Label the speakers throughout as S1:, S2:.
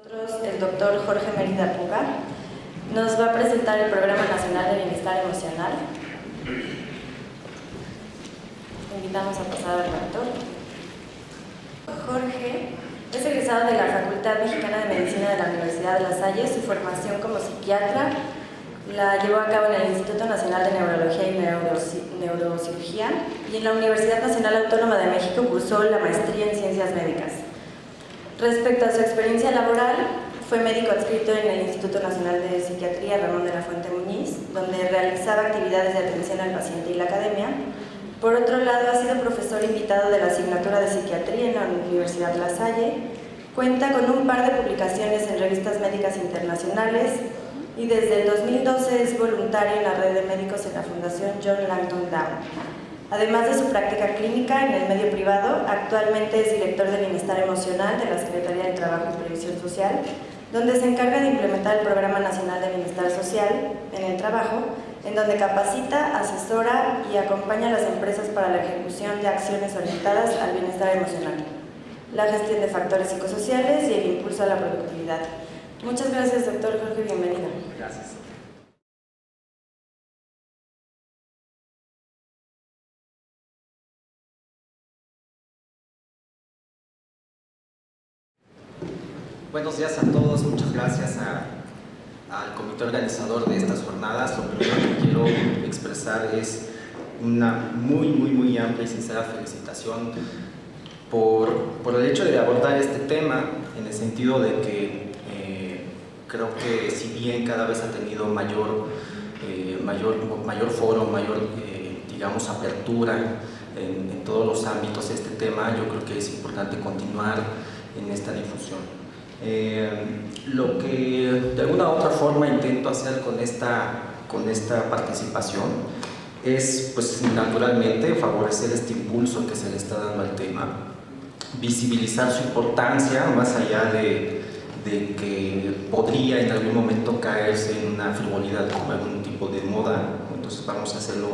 S1: El doctor Jorge Mérida Puga nos va a presentar el Programa Nacional de Bienestar Emocional. Invitamos a pasar al doctor. Jorge es egresado de la Facultad Mexicana de Medicina de la Universidad de La Salle. Su formación como psiquiatra la llevó a cabo en el Instituto Nacional de Neurología y Neurocirugía, y en la Universidad Nacional Autónoma de México cursó la maestría en Ciencias Médicas. Respecto a su experiencia laboral, fue médico adscrito en el Instituto Nacional de Psiquiatría Ramón de la Fuente Muñiz, donde realizaba actividades de atención al paciente y la academia. Por otro lado, ha sido profesor invitado de la asignatura de Psiquiatría en la Universidad de La Salle. Cuenta con un par de publicaciones en revistas médicas internacionales y desde el 2012 es voluntario en la red de médicos en la Fundación John Langton Down. Además de su práctica clínica en el medio privado, actualmente es director de Bienestar Emocional de la Secretaría del Trabajo y Previsión Social, donde se encarga de implementar el Programa Nacional de Bienestar Social en el trabajo, en donde capacita, asesora y acompaña a las empresas para la ejecución de acciones orientadas al bienestar emocional, la gestión de factores psicosociales y el impulso a la productividad. Muchas gracias, doctor Jorge, bienvenido.
S2: Gracias. Buenos días a todos, muchas gracias al comité organizador de estas jornadas. Lo primero que quiero expresar es una muy amplia y sincera felicitación por el hecho de abordar este tema, en el sentido de que creo que si bien cada vez ha tenido mayor foro, mayor digamos apertura en todos los ámbitos de este tema, yo creo que es importante continuar en esta difusión. Lo que de alguna u otra forma intento hacer con esta participación es, pues, naturalmente favorecer este impulso que se le está dando al tema, visibilizar su importancia más allá de que podría en algún momento caerse en una frivolidad como algún tipo de moda. Entonces vamos a hacerlo,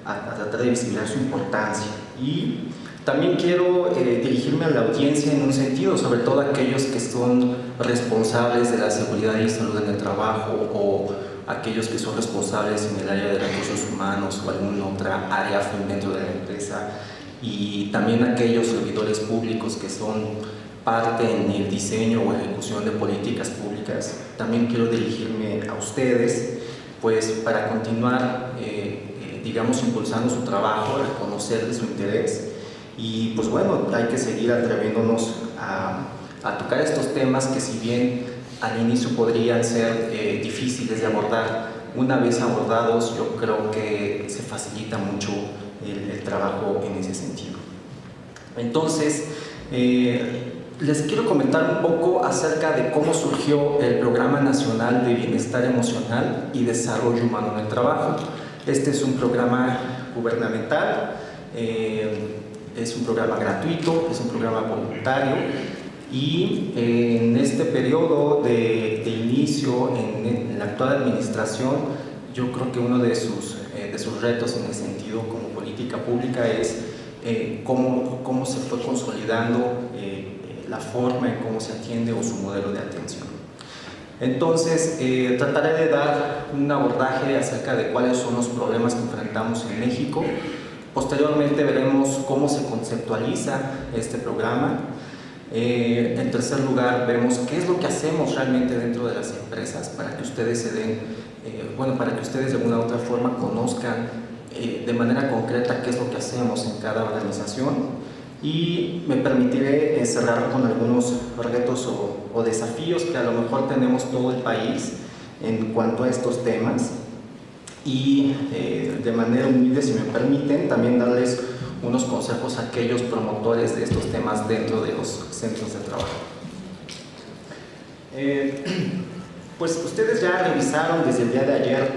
S2: a tratar de visibilizar su importancia. Y también quiero dirigirme a la audiencia en un sentido, sobre todo a aquellos que son responsables de la seguridad y salud en el trabajo, o aquellos que son responsables en el área de recursos humanos o alguna otra área dentro de la empresa, y también aquellos servidores públicos que son parte en el diseño o ejecución de políticas públicas. También quiero dirigirme a ustedes, pues, para continuar, digamos, impulsando su trabajo, reconocer de su interés. Y pues bueno, hay que seguir atreviéndonos a tocar estos temas que, si bien al inicio podrían ser difíciles de abordar, una vez abordados yo creo que se facilita mucho el trabajo en ese sentido. Entonces, les quiero comentar un poco acerca de cómo surgió el Programa Nacional de Bienestar Emocional y Desarrollo Humano en el Trabajo. Este es un programa gubernamental, es un programa gratuito, es un programa voluntario, y en este periodo de inicio en la actual administración, yo creo que uno de sus retos en ese sentido como política pública es cómo se fue consolidando la forma en cómo se atiende o su modelo de atención. Entonces, trataré de dar un abordaje acerca de cuáles son los problemas que enfrentamos en México. Posteriormente veremos cómo se conceptualiza este programa. En tercer lugar, vemos qué es lo que hacemos realmente dentro de las empresas para que ustedes se den, para que ustedes de alguna u otra forma conozcan de manera concreta qué es lo que hacemos en cada organización. Y me permitiré cerrar con algunos retos o desafíos que a lo mejor tenemos todo el país en cuanto a estos temas. Y de manera humilde, si me permiten, también darles unos consejos a aquellos promotores de estos temas dentro de los centros de trabajo. Pues ustedes ya revisaron desde el día de ayer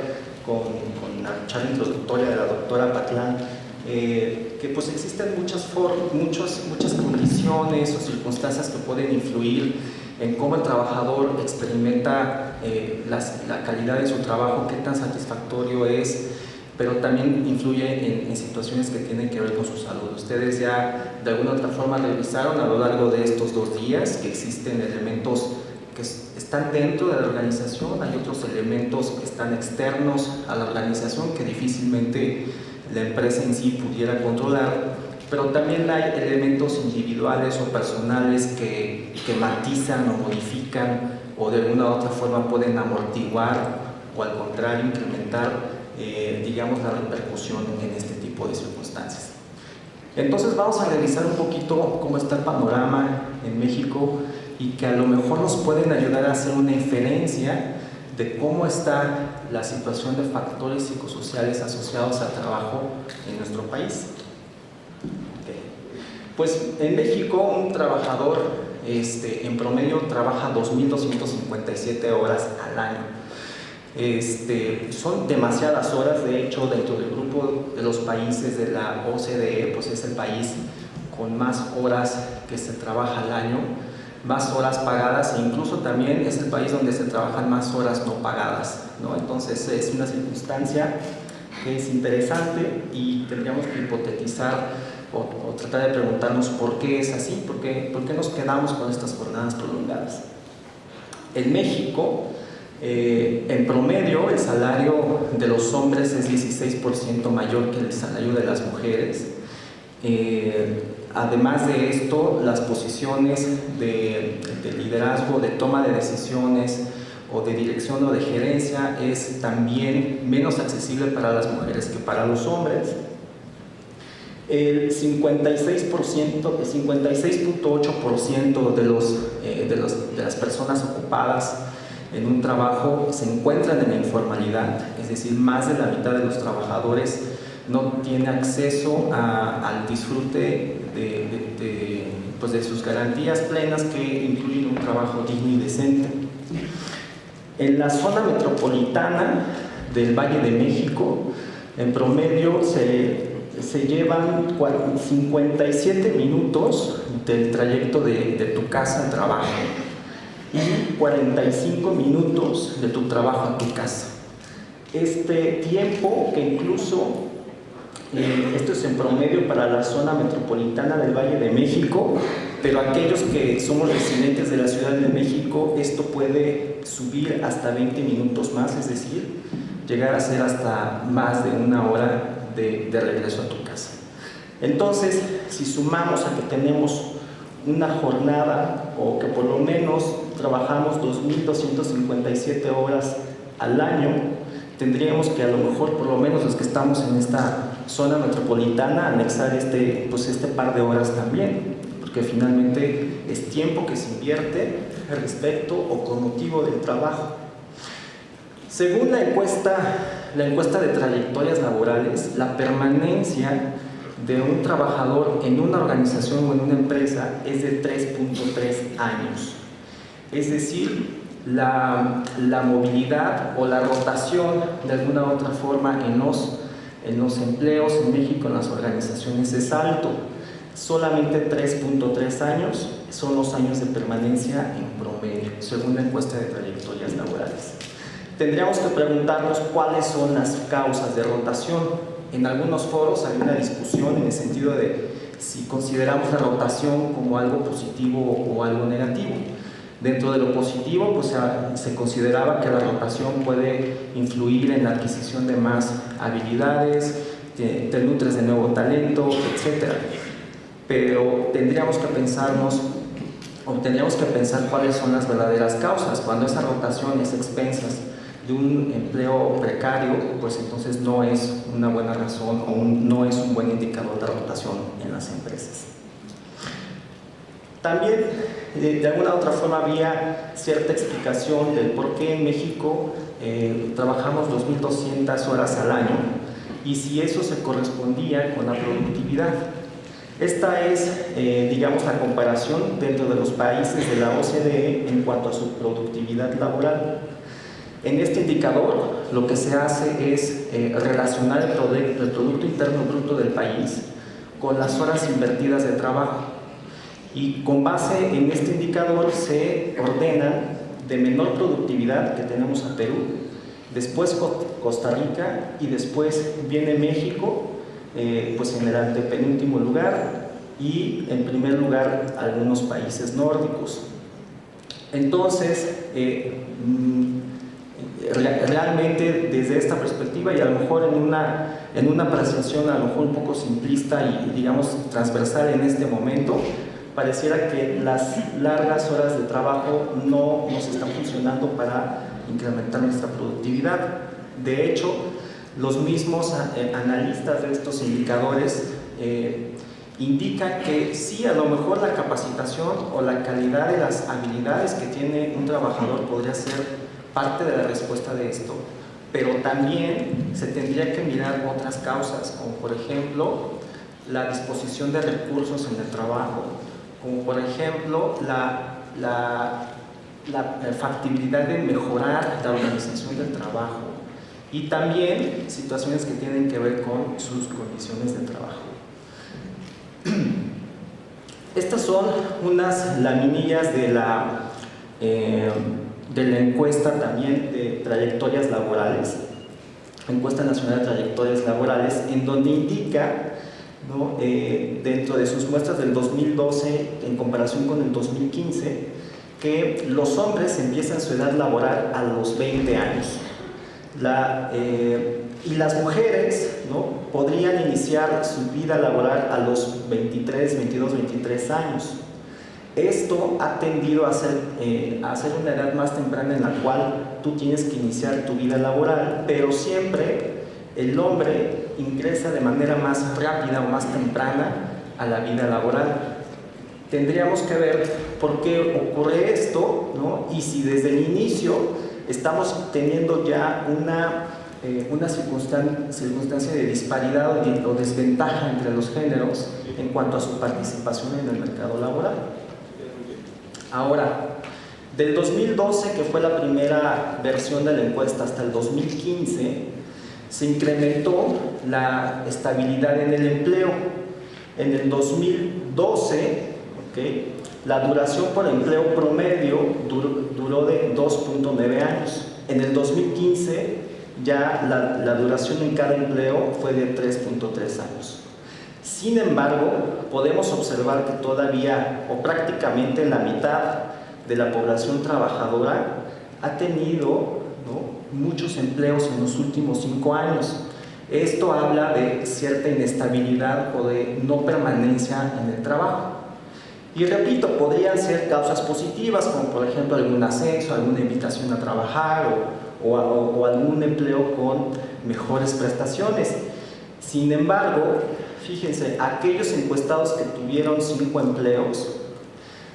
S2: con la charla introductoria de la doctora Patlán que pues existen muchas condiciones o circunstancias que pueden influir en cómo el trabajador experimenta la calidad de su trabajo, qué tan satisfactorio es, pero también influye en situaciones que tienen que ver con su salud. Ustedes ya de alguna otra forma revisaron a lo largo de estos 2 días que existen elementos están dentro de la organización, hay otros elementos que están externos a la organización que difícilmente la empresa en sí pudiera controlar, pero también hay elementos individuales o personales que matizan o modifican o de alguna u otra forma pueden amortiguar o al contrario incrementar, digamos, la repercusión en este tipo de circunstancias. Entonces vamos a revisar un poquito cómo está el panorama en México y que a lo mejor nos pueden ayudar a hacer una inferencia de cómo está la situación de factores psicosociales asociados al trabajo en nuestro país. Pues en México un trabajador en promedio trabaja 2.257 horas al año. Son demasiadas horas, de hecho dentro del grupo de los países de la OCDE, pues es el país con más horas que se trabaja al año, más horas pagadas e incluso también es el país donde se trabajan más horas no pagadas, ¿no? Entonces es una circunstancia que es interesante y tendríamos que hipotetizar o tratar de preguntarnos por qué es así, por qué nos quedamos con estas jornadas prolongadas. En México, en promedio, el salario de los hombres es 16% mayor que el salario de las mujeres. Además de esto, las posiciones de liderazgo, de toma de decisiones o de dirección o de gerencia es también menos accesible para las mujeres que para los hombres. El 56.8% de las personas ocupadas en un trabajo se encuentran en la informalidad, es decir, más de la mitad de los trabajadores no tiene acceso al disfrute de sus garantías plenas que incluyen un trabajo digno y decente. En la zona metropolitana del Valle de México, en promedio se llevan 57 minutos del trayecto de tu casa al trabajo y 45 minutos de tu trabajo a tu casa. Este tiempo que incluso, esto es en promedio para la zona metropolitana del Valle de México, pero aquellos que somos residentes de la Ciudad de México, esto puede subir hasta 20 minutos más, es decir, llegar a ser hasta más de una hora de regreso a tu casa. Entonces, si sumamos a que tenemos una jornada o que por lo menos trabajamos 2.257 horas al año, tendríamos que a lo mejor por lo menos los que estamos en esta zona metropolitana anexar este par de horas también, porque finalmente es tiempo que se invierte respecto o con motivo del trabajo. Según la encuesta de trayectorias laborales, la permanencia de un trabajador en una organización o en una empresa es de 3.3 años. Es decir, la movilidad o la rotación de alguna u otra forma en los empleos en México, en las organizaciones, es alto. Solamente 3.3 años son los años de permanencia en promedio, según la encuesta de trayectorias laborales. Tendríamos que preguntarnos cuáles son las causas de rotación. En algunos foros hay una discusión en el sentido de si consideramos la rotación como algo positivo o algo negativo. Dentro de lo positivo, pues se consideraba que la rotación puede influir en la adquisición de más habilidades, te nutres de nuevo talento, etc. Pero tendríamos que pensar cuáles son las verdaderas causas. Cuando esa rotación es a expensas de un empleo precario, pues entonces no es una buena razón o no es un buen indicador de rotación en las empresas. También, de alguna u otra forma, había cierta explicación del por qué en México trabajamos 2.200 horas al año y si eso se correspondía con la productividad. Esta es, digamos, la comparación dentro de los países de la OCDE en cuanto a su productividad laboral. En este indicador lo que se hace es relacionar el Producto Interno Bruto del país con las horas invertidas de trabajo y con base en este indicador se ordenan de menor productividad, que tenemos a Perú, después Costa Rica y después viene México, pues en el antepenúltimo lugar y en primer lugar algunos países nórdicos. Entonces, realmente desde esta perspectiva, y a lo mejor en una apreciación a lo mejor un poco simplista y digamos transversal en este momento, pareciera que las largas horas de trabajo no nos están funcionando para incrementar nuestra productividad. De hecho, los mismos analistas de estos indicadores indican que sí, a lo mejor la capacitación o la calidad de las habilidades que tiene un trabajador podría ser parte de la respuesta de esto, pero también se tendría que mirar otras causas, como por ejemplo la disposición de recursos en el trabajo, como por ejemplo la factibilidad de mejorar la organización del trabajo y también situaciones que tienen que ver con sus condiciones de trabajo. Estas son unas laminillas de la encuesta también de trayectorias laborales, encuesta nacional de trayectorias laborales, en donde indica, ¿no?, dentro de sus muestras del 2012 en comparación con el 2015, que los hombres empiezan su edad laboral a los 20 años y las mujeres, ¿no?, podrían iniciar su vida laboral a los 23, 22, 23 años. Esto ha tendido a ser una edad más temprana en la cual tú tienes que iniciar tu vida laboral, pero siempre el hombre ingresa de manera más rápida o más temprana a la vida laboral. Tendríamos que ver por qué ocurre esto, ¿no?, y si desde el inicio estamos teniendo ya una circunstancia de disparidad o desventaja entre los géneros en cuanto a su participación en el mercado laboral. Ahora, del 2012, que fue la primera versión de la encuesta, hasta el 2015, se incrementó la estabilidad en el empleo. En el 2012, la duración por empleo promedio duró de 2.9 años. En el 2015, ya la duración en cada empleo fue de 3.3 años. Sin embargo, podemos observar que todavía, o prácticamente la mitad de la población trabajadora ha tenido, ¿no?, muchos empleos en los últimos 5 años. Esto habla de cierta inestabilidad o de no permanencia en el trabajo. Y repito, podrían ser causas positivas, como por ejemplo algún ascenso, alguna invitación a trabajar o algún empleo con mejores prestaciones. Sin embargo, fíjense, aquellos encuestados que tuvieron 5 empleos,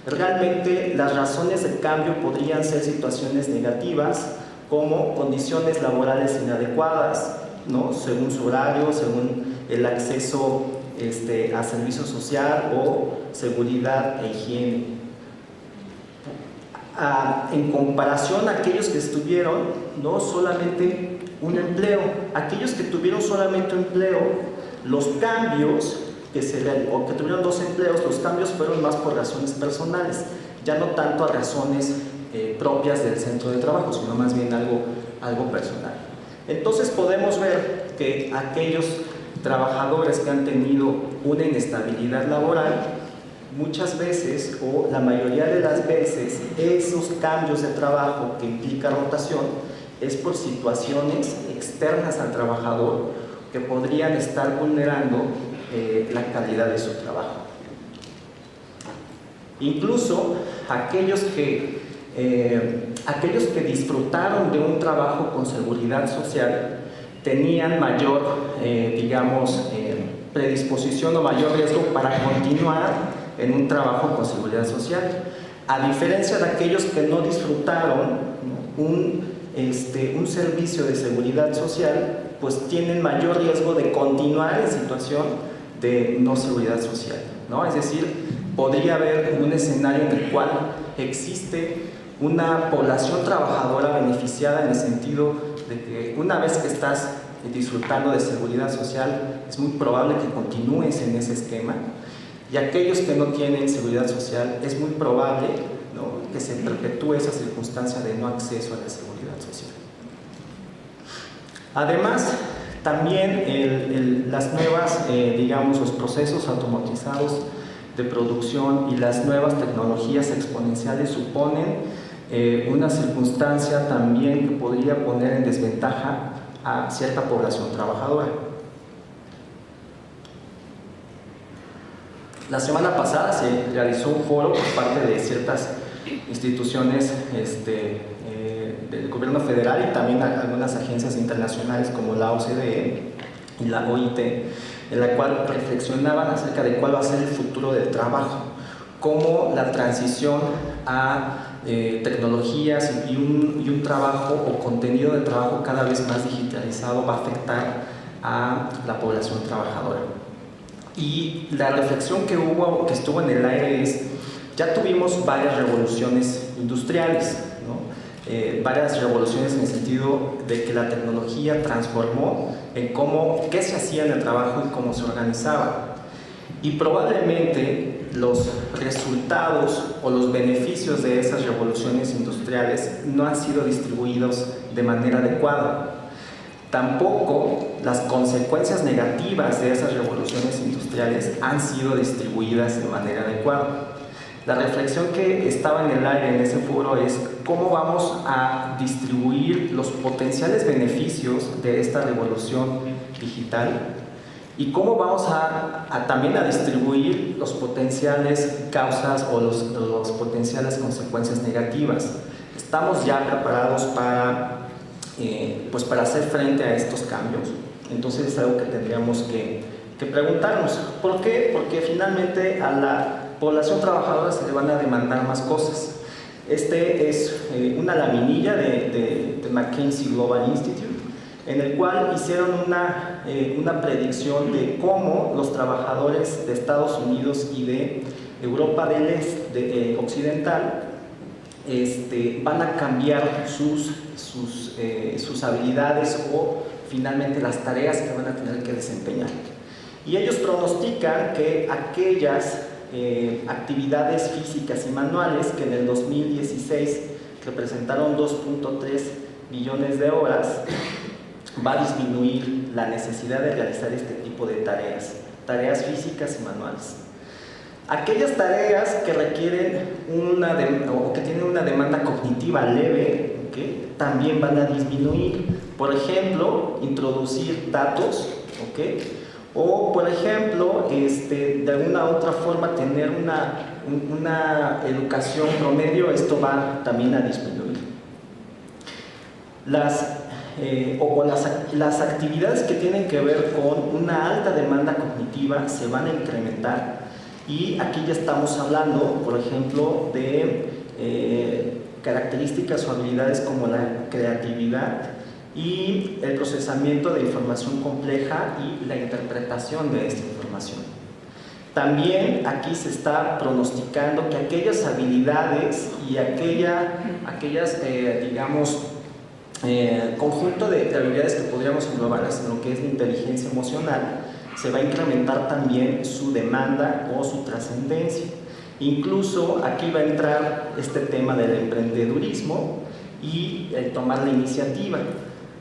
S2: realmente las razones de cambio podrían ser situaciones negativas, como condiciones laborales inadecuadas, ¿no?, según su horario, según el acceso a servicio social o seguridad e higiene. En comparación a aquellos que estuvieron, no solamente un empleo, aquellos que tuvieron solamente un empleo, los cambios que tuvieron 2 empleos, los cambios fueron más por razones personales, ya no tanto a razones propias del centro de trabajo, sino más bien algo personal. Entonces podemos ver que aquellos trabajadores que han tenido una inestabilidad laboral, muchas veces o la mayoría de las veces, esos cambios de trabajo que implica rotación es por situaciones externas al trabajador que podrían estar vulnerando la calidad de su trabajo. Incluso aquellos que disfrutaron de un trabajo con seguridad social tenían mayor, predisposición o mayor riesgo para continuar en un trabajo con seguridad social, a diferencia de aquellos que no disfrutaron, ¿no?, un servicio de seguridad social, pues tienen mayor riesgo de continuar en situación de no seguridad social, ¿no? Es decir, podría haber un escenario en el cual existe una población trabajadora beneficiada en el sentido de que una vez que estás disfrutando de seguridad social, es muy probable que continúes en ese esquema, y aquellos que no tienen seguridad social, es muy probable, ¿no?, que se perpetúe esa circunstancia de no acceso a la seguridad social. Además, también las nuevas, los procesos automatizados de producción y las nuevas tecnologías exponenciales suponen una circunstancia también que podría poner en desventaja a cierta población trabajadora. La semana pasada se realizó un foro por parte de ciertas instituciones del gobierno federal y también algunas agencias internacionales como la OCDE y la OIT, en la cual reflexionaban acerca de cuál va a ser el futuro del trabajo, cómo la transición a tecnologías y un trabajo o contenido de trabajo cada vez más digitalizado va a afectar a la población trabajadora. Y la reflexión que estuvo en el aire es, ya tuvimos varias revoluciones industriales, ¿no? Varias revoluciones en el sentido de que la tecnología transformó en qué se hacía en el trabajo y cómo se organizaba. Y probablemente los resultados o los beneficios de esas revoluciones industriales no han sido distribuidos de manera adecuada. Tampoco las consecuencias negativas de esas revoluciones industriales han sido distribuidas de manera adecuada. La reflexión que estaba en el aire en ese foro es cómo vamos a distribuir los potenciales beneficios de esta revolución digital y cómo vamos también a distribuir los potenciales causas o los potenciales consecuencias negativas. ¿Estamos ya preparados para hacer frente a estos cambios? Entonces es algo que tendríamos que preguntarnos. ¿Por qué? Porque finalmente a la población trabajadora se le van a demandar más cosas. Este es una laminilla de McKinsey Global Institute, en el cual hicieron una predicción de cómo los trabajadores de Estados Unidos y de Europa del Este, occidental, van a cambiar sus habilidades o finalmente las tareas que van a tener que desempeñar. Y ellos pronostican que aquellas actividades físicas y manuales que en el 2016 representaron 2.3 billones de horas, va a disminuir la necesidad de realizar este tipo de tareas físicas y manuales. Aquellas tareas que requieren o que tienen una demanda cognitiva leve, ¿okay?, también van a disminuir. Por ejemplo, introducir datos, ¿okay?, o por ejemplo, de alguna otra forma tener una educación promedio, esto va también a disminuir. Las actividades que tienen que ver con una alta demanda cognitiva se van a incrementar, y aquí ya estamos hablando, por ejemplo, de características o habilidades como la creatividad y el procesamiento de información compleja y la interpretación de esta información. También aquí se está pronosticando que aquellas habilidades y conjunto de habilidades que podríamos englobarlas en lo que es la inteligencia emocional, se va a incrementar también su demanda o su trascendencia. Incluso aquí va a entrar este tema del emprendedurismo y el tomar la iniciativa.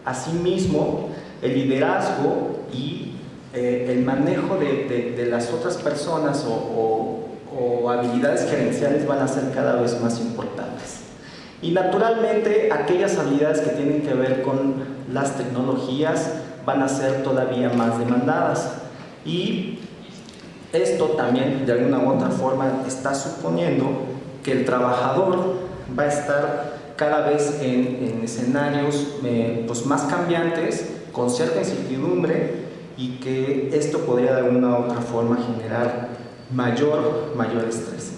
S2: Asimismo, el liderazgo y el manejo de las otras personas o habilidades gerenciales van a ser cada vez más importantes. Y naturalmente, aquellas habilidades que tienen que ver con las tecnologías van a ser todavía más demandadas. Y esto también, de alguna u otra forma, está suponiendo que el trabajador va a estar cada vez en escenarios más cambiantes, con cierta incertidumbre, y que esto podría de alguna u otra forma generar mayor estrés.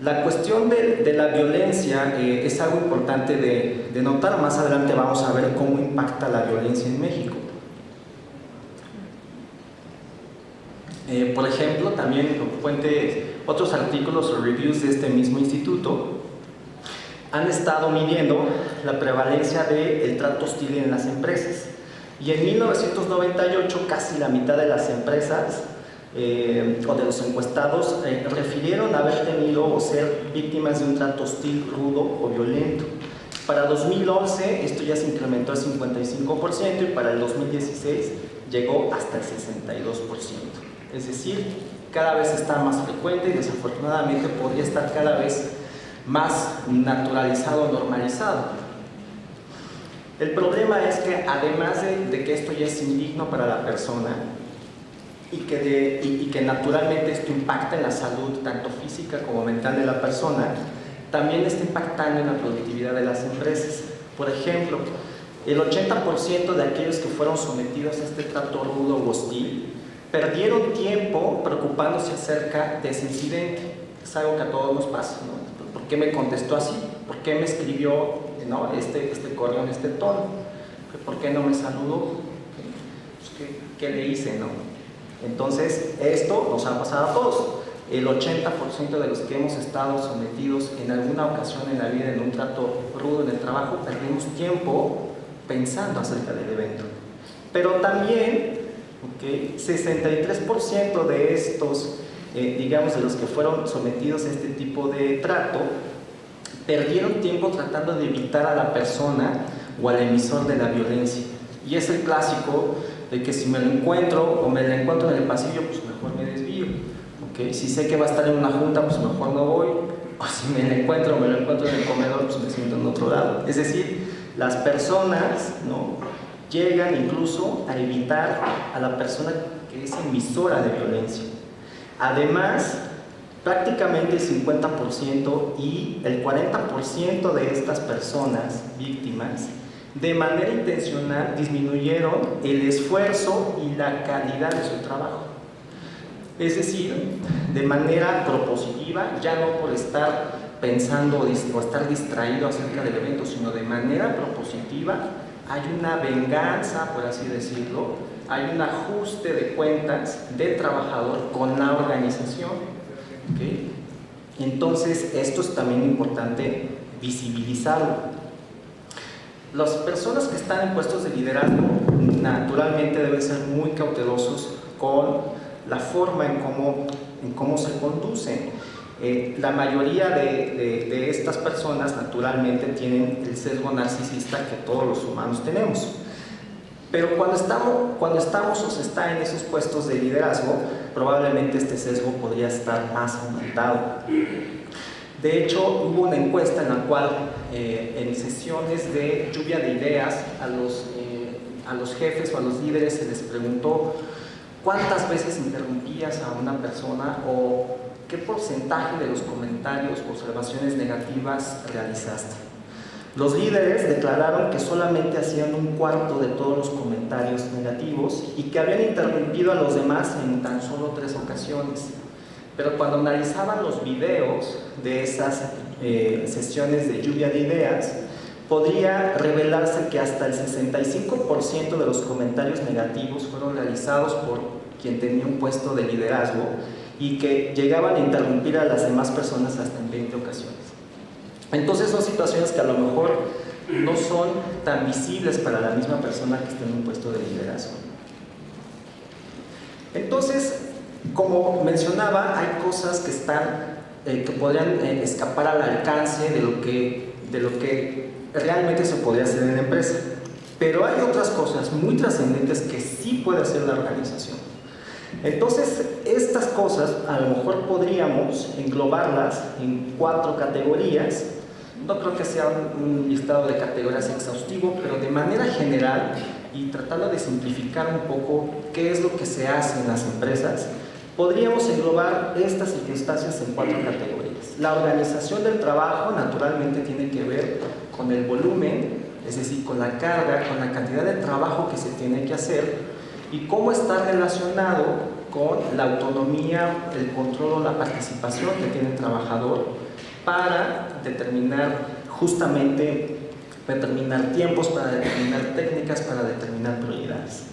S2: La cuestión de la violencia es algo importante de notar. Más adelante vamos a ver cómo impacta la violencia en México. Por ejemplo, también otros artículos o reviews de este mismo instituto han estado midiendo la prevalencia del trato hostil en las empresas. Y en 1998 casi la mitad de las empresas o de los encuestados refirieron haber tenido o ser víctimas de un trato hostil, rudo o violento. Para 2011 esto ya se incrementó al 55% y para el 2016 llegó hasta el 62%. Es decir, cada vez está más frecuente y desafortunadamente podría estar cada vez más naturalizado, normalizado. El problema es que además de que esto ya es indigno para la persona y que naturalmente esto impacta en la salud tanto física como mental de la persona, también está impactando en la productividad de las empresas. Por ejemplo, el 80% de aquellos que fueron sometidos a este trato rudo o hostil perdieron tiempo preocupándose acerca de ese incidente. Es algo que a todos nos pasa, ¿no? ¿Por qué me contestó así? ¿Por qué me escribió, ¿no? este correo en este tono? ¿Por qué no me saludó? Pues, ¿qué le hice, no? Entonces, esto nos ha pasado a todos. El 80% de los que hemos estado sometidos en alguna ocasión en la vida en un trato rudo en el trabajo, perdimos tiempo pensando acerca del evento. Pero también, 63% de estos, digamos, de los que fueron sometidos a este tipo de trato, perdieron tiempo tratando de evitar a la persona o al emisor de la violencia. Y es el clásico de que si me lo encuentro o me lo encuentro en el pasillo, pues mejor me desvío. Si sé que va a estar en una junta, pues mejor no voy. O si me lo encuentro en el comedor, pues me siento en otro lado. Es decir, las personas, ¿no?, llegan incluso a evitar a la persona que es emisora de violencia. Además, prácticamente el 50% y el 40% de estas personas víctimas, de manera intencional, disminuyeron el esfuerzo y la calidad de su trabajo. Es decir, de manera propositiva, ya no por estar pensando o estar distraído acerca del evento, sino de manera propositiva, hay una venganza, por así decirlo, hay un ajuste de cuentas del trabajador con la organización. Entonces, esto es también importante visibilizarlo. Las personas que están en puestos de liderazgo naturalmente deben ser muy cautelosos con la forma en cómo se conducen. La mayoría de estas personas naturalmente tienen el sesgo narcisista que todos los humanos tenemos. Pero cuando estamos o se está en esos puestos de liderazgo, probablemente este sesgo podría estar más aumentado. De hecho, hubo una encuesta en la cual en sesiones de lluvia de ideas a los jefes o a los líderes se les preguntó cuántas veces interrumpías a una persona o qué porcentaje de los comentarios o observaciones negativas realizaste. Los líderes declararon que solamente hacían un cuarto de todos los comentarios negativos y que habían interrumpido a los demás en tan solo 3 ocasiones. Pero cuando analizaban los videos de esas sesiones de lluvia de ideas, podría revelarse que hasta el 65% de los comentarios negativos fueron realizados por quien tenía un puesto de liderazgo y que llegaban a interrumpir a las demás personas hasta en 20 ocasiones. Entonces son situaciones que a lo mejor no son tan visibles para la misma persona que está en un puesto de liderazgo. Entonces, como mencionaba, hay cosas que podrían escapar al alcance de lo que realmente se podría hacer en la empresa. Pero hay otras cosas muy trascendentes que sí puede hacer la organización. Entonces, estas cosas a lo mejor podríamos englobarlas en 4 categorías. No creo que sea un listado de categorías exhaustivo, pero de manera general y tratando de simplificar un poco qué es lo que se hace en las empresas, podríamos englobar estas circunstancias en 4 categorías. La organización del trabajo naturalmente tiene que ver con el volumen, es decir, con la carga, con la cantidad de trabajo que se tiene que hacer y cómo está relacionado con la autonomía, el control o la participación que tiene el trabajador para determinar tiempos, para determinar técnicas, para determinar prioridades.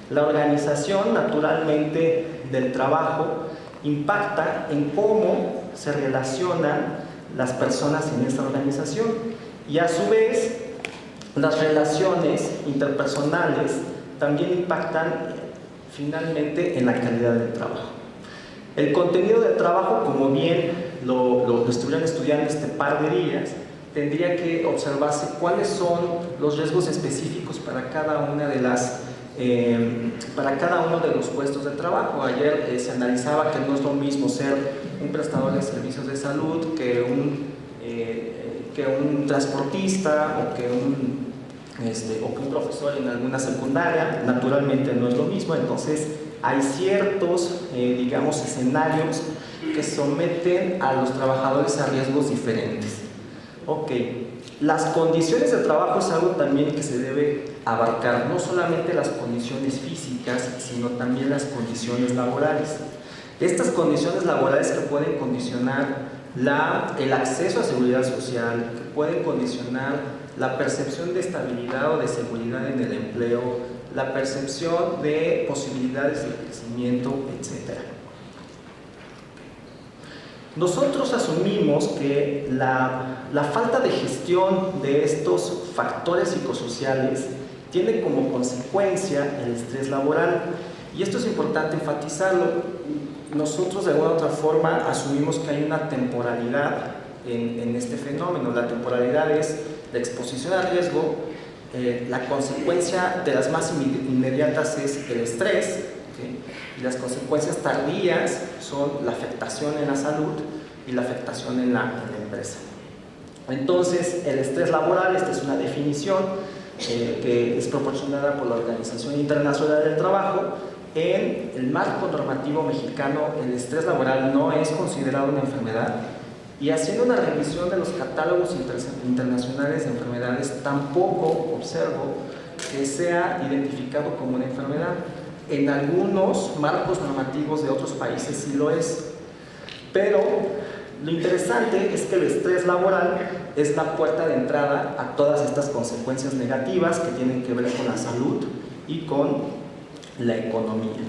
S2: La organización, naturalmente, del trabajo impacta en cómo se relacionan las personas en esta organización y a su vez las relaciones interpersonales también impactan finalmente en la calidad del trabajo. El contenido del trabajo, como bien lo estuvieron estudiando este par de días, tendría que observarse cuáles son los riesgos específicos para cada uno de los puestos de trabajo. Ayer se analizaba que no es lo mismo ser un prestador de servicios de salud que un que un transportista o que un profesor en alguna secundaria. Naturalmente no es lo mismo, entonces hay ciertos, digamos, escenarios que someten a los trabajadores a riesgos diferentes. Ok, las condiciones de trabajo es algo también que se debe abarcar, no solamente las condiciones físicas, sino también las condiciones laborales. Estas condiciones laborales que pueden condicionar el acceso a seguridad social, que pueden condicionar la percepción de estabilidad o de seguridad en el empleo, la percepción de posibilidades de crecimiento, etc. Nosotros asumimos que la falta de gestión de estos factores psicosociales tiene como consecuencia el estrés laboral, y esto es importante enfatizarlo. Nosotros de alguna u otra forma asumimos que hay una temporalidad en este fenómeno. La temporalidad es la exposición al riesgo, la consecuencia de las más inmediatas es el estrés, ¿sí? Y las consecuencias tardías son la afectación en la salud y la afectación en la empresa. Entonces, el estrés laboral, esta es una definición que es proporcionada por la Organización Internacional del Trabajo. En el marco normativo mexicano, el estrés laboral no es considerado una enfermedad, y haciendo una revisión de los catálogos internacionales de enfermedades, tampoco observo que sea identificado como una enfermedad. En algunos marcos normativos de otros países sí lo es, pero lo interesante es que el estrés laboral es la puerta de entrada a todas estas consecuencias negativas que tienen que ver con la salud y con la economía.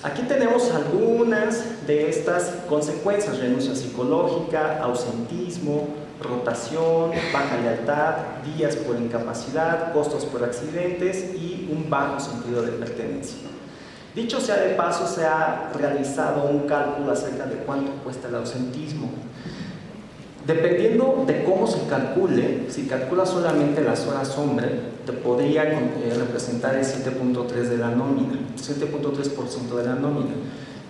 S2: Aquí tenemos algunas de estas consecuencias: renuncia psicológica, ausentismo, rotación, baja lealtad, días por incapacidad, costos por accidentes y un bajo sentido de pertenencia. Dicho sea de paso, se ha realizado un cálculo acerca de cuánto cuesta el ausentismo. Dependiendo de cómo se calcule, si calcula solamente las horas hombre, te podría representar el 7.3% de la nómina, 7.3% de la nómina.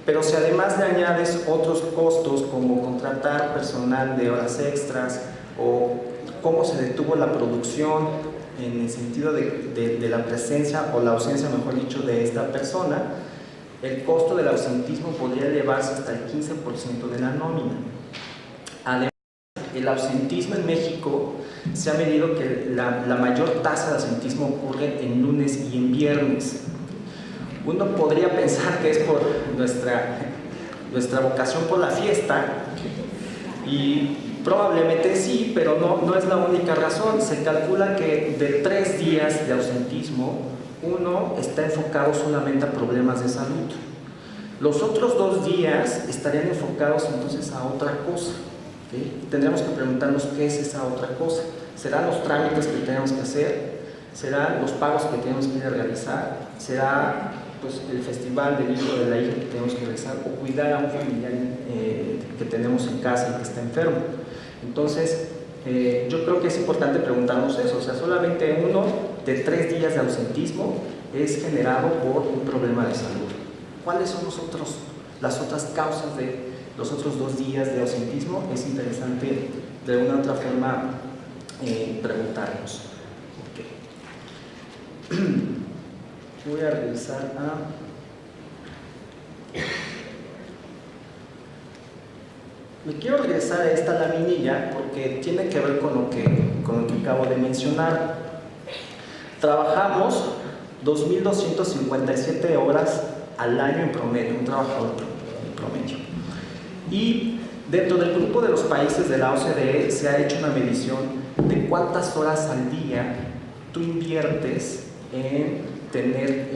S2: Pero si además le añades otros costos como contratar personal de horas extras o cómo se detuvo la producción en el sentido de la presencia o la ausencia, mejor dicho, de esta persona, el costo del ausentismo podría elevarse hasta el 15% de la nómina. Además, el ausentismo en México se ha medido que la mayor tasa de ausentismo ocurre en lunes y en viernes. Uno podría pensar que es por nuestra vocación por la fiesta, y probablemente sí, pero no es la única razón. Se calcula que de 3 días de ausentismo, uno está enfocado solamente a problemas de salud. Los otros 2 días estarían enfocados entonces a otra cosa. ¿Sí? Tendríamos que preguntarnos qué es esa otra cosa. ¿Serán los trámites que tenemos que hacer? ¿Serán los pagos que tenemos que ir a realizar? ¿Será pues, el festival del hijo de la hija que tenemos que realizar? ¿O cuidar a un familiar que tenemos en casa y que está enfermo? Entonces, yo creo que es importante preguntarnos eso. O sea, solamente uno de 3 días de ausentismo es generado por un problema de salud. ¿Cuáles son las otras causas de los otros 2 días de ausentismo? Es interesante de una u otra forma preguntarnos. Okay. Voy a regresar Me quiero regresar a esta laminilla porque tiene que ver con lo que acabo de mencionar. Trabajamos 2.257 horas al año en promedio, un trabajador en promedio. Y dentro del grupo de los países de la OCDE se ha hecho una medición de cuántas horas al día tú inviertes en tener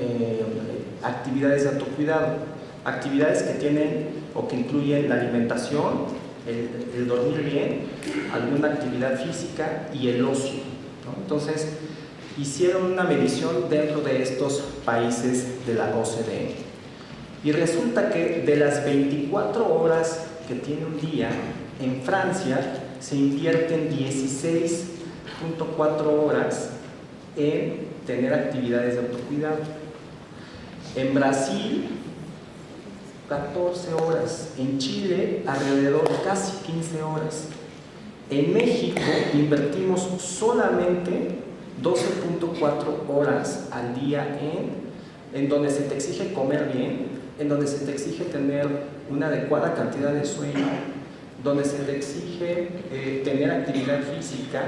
S2: actividades de autocuidado, actividades que tienen o que incluyen la alimentación, el dormir bien, alguna actividad física y el ocio, ¿no? Entonces, hicieron una medición dentro de estos países de la OCDE. Y resulta que de las 24 horas que tiene un día, en Francia se invierten 16.4 horas en tener actividades de autocuidado. En Brasil, 14 horas. En Chile, alrededor de casi 15 horas. En México invertimos solamente 12.4 horas al día en donde se te exige comer bien, en donde se te exige tener una adecuada cantidad de sueño, donde se te exige tener actividad física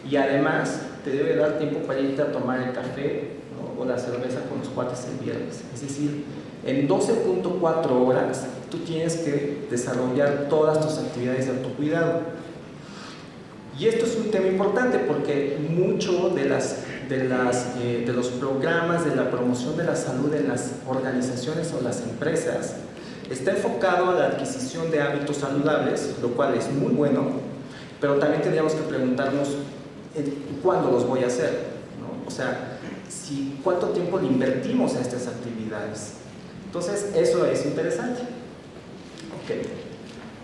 S2: y además te debe dar tiempo para irte a tomar el café, ¿no? O la cerveza con los cuates el viernes. Es decir, en 12.4 horas tú tienes que desarrollar todas tus actividades de autocuidado. Y esto es un tema importante porque mucho de los programas de la promoción de la salud en las organizaciones o las empresas está enfocado a la adquisición de hábitos saludables, lo cual es muy bueno, pero también tendríamos que preguntarnos cuándo los voy a hacer, ¿no? O sea, cuánto tiempo le invertimos a estas actividades. Entonces, eso es interesante. Ok,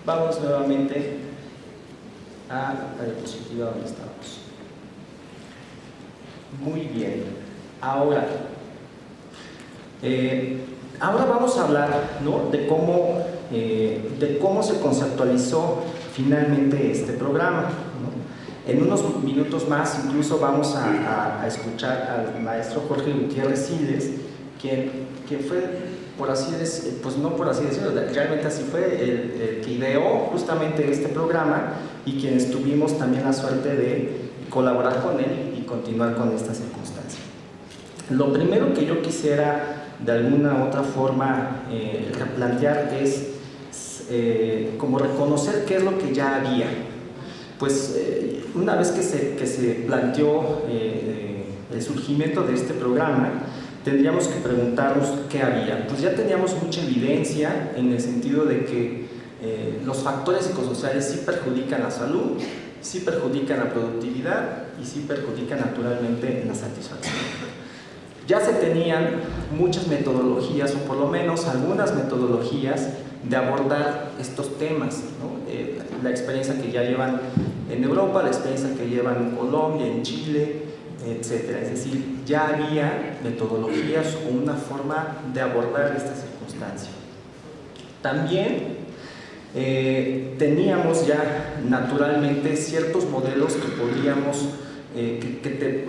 S2: vamos nuevamente a la diapositiva donde estamos. Muy bien, ahora vamos a hablar, ¿no? de cómo se conceptualizó finalmente este programa, ¿no? En unos minutos más incluso vamos a escuchar al maestro Jorge Gutiérrez Siles, quien fue, por así decirlo, pues no por así decirlo, realmente así fue, el que ideó justamente este programa y quienes tuvimos también la suerte de colaborar con él y continuar con esta circunstancia. Lo primero que yo quisiera de alguna u otra forma replantear es como reconocer qué es lo que ya había. Pues una vez que se planteó el surgimiento de este programa, tendríamos que preguntarnos qué había. Pues ya teníamos mucha evidencia en el sentido de que los factores psicosociales sí perjudican la salud, sí perjudican la productividad y sí perjudican naturalmente la satisfacción. Ya se tenían muchas metodologías, o por lo menos algunas metodologías de abordar estos temas, ¿no? La experiencia que ya llevan en Europa, la experiencia que llevan en Colombia, en Chile, etcétera. Es decir, ya había metodologías o una forma de abordar esta circunstancia. También teníamos ya naturalmente ciertos modelos que podíamos,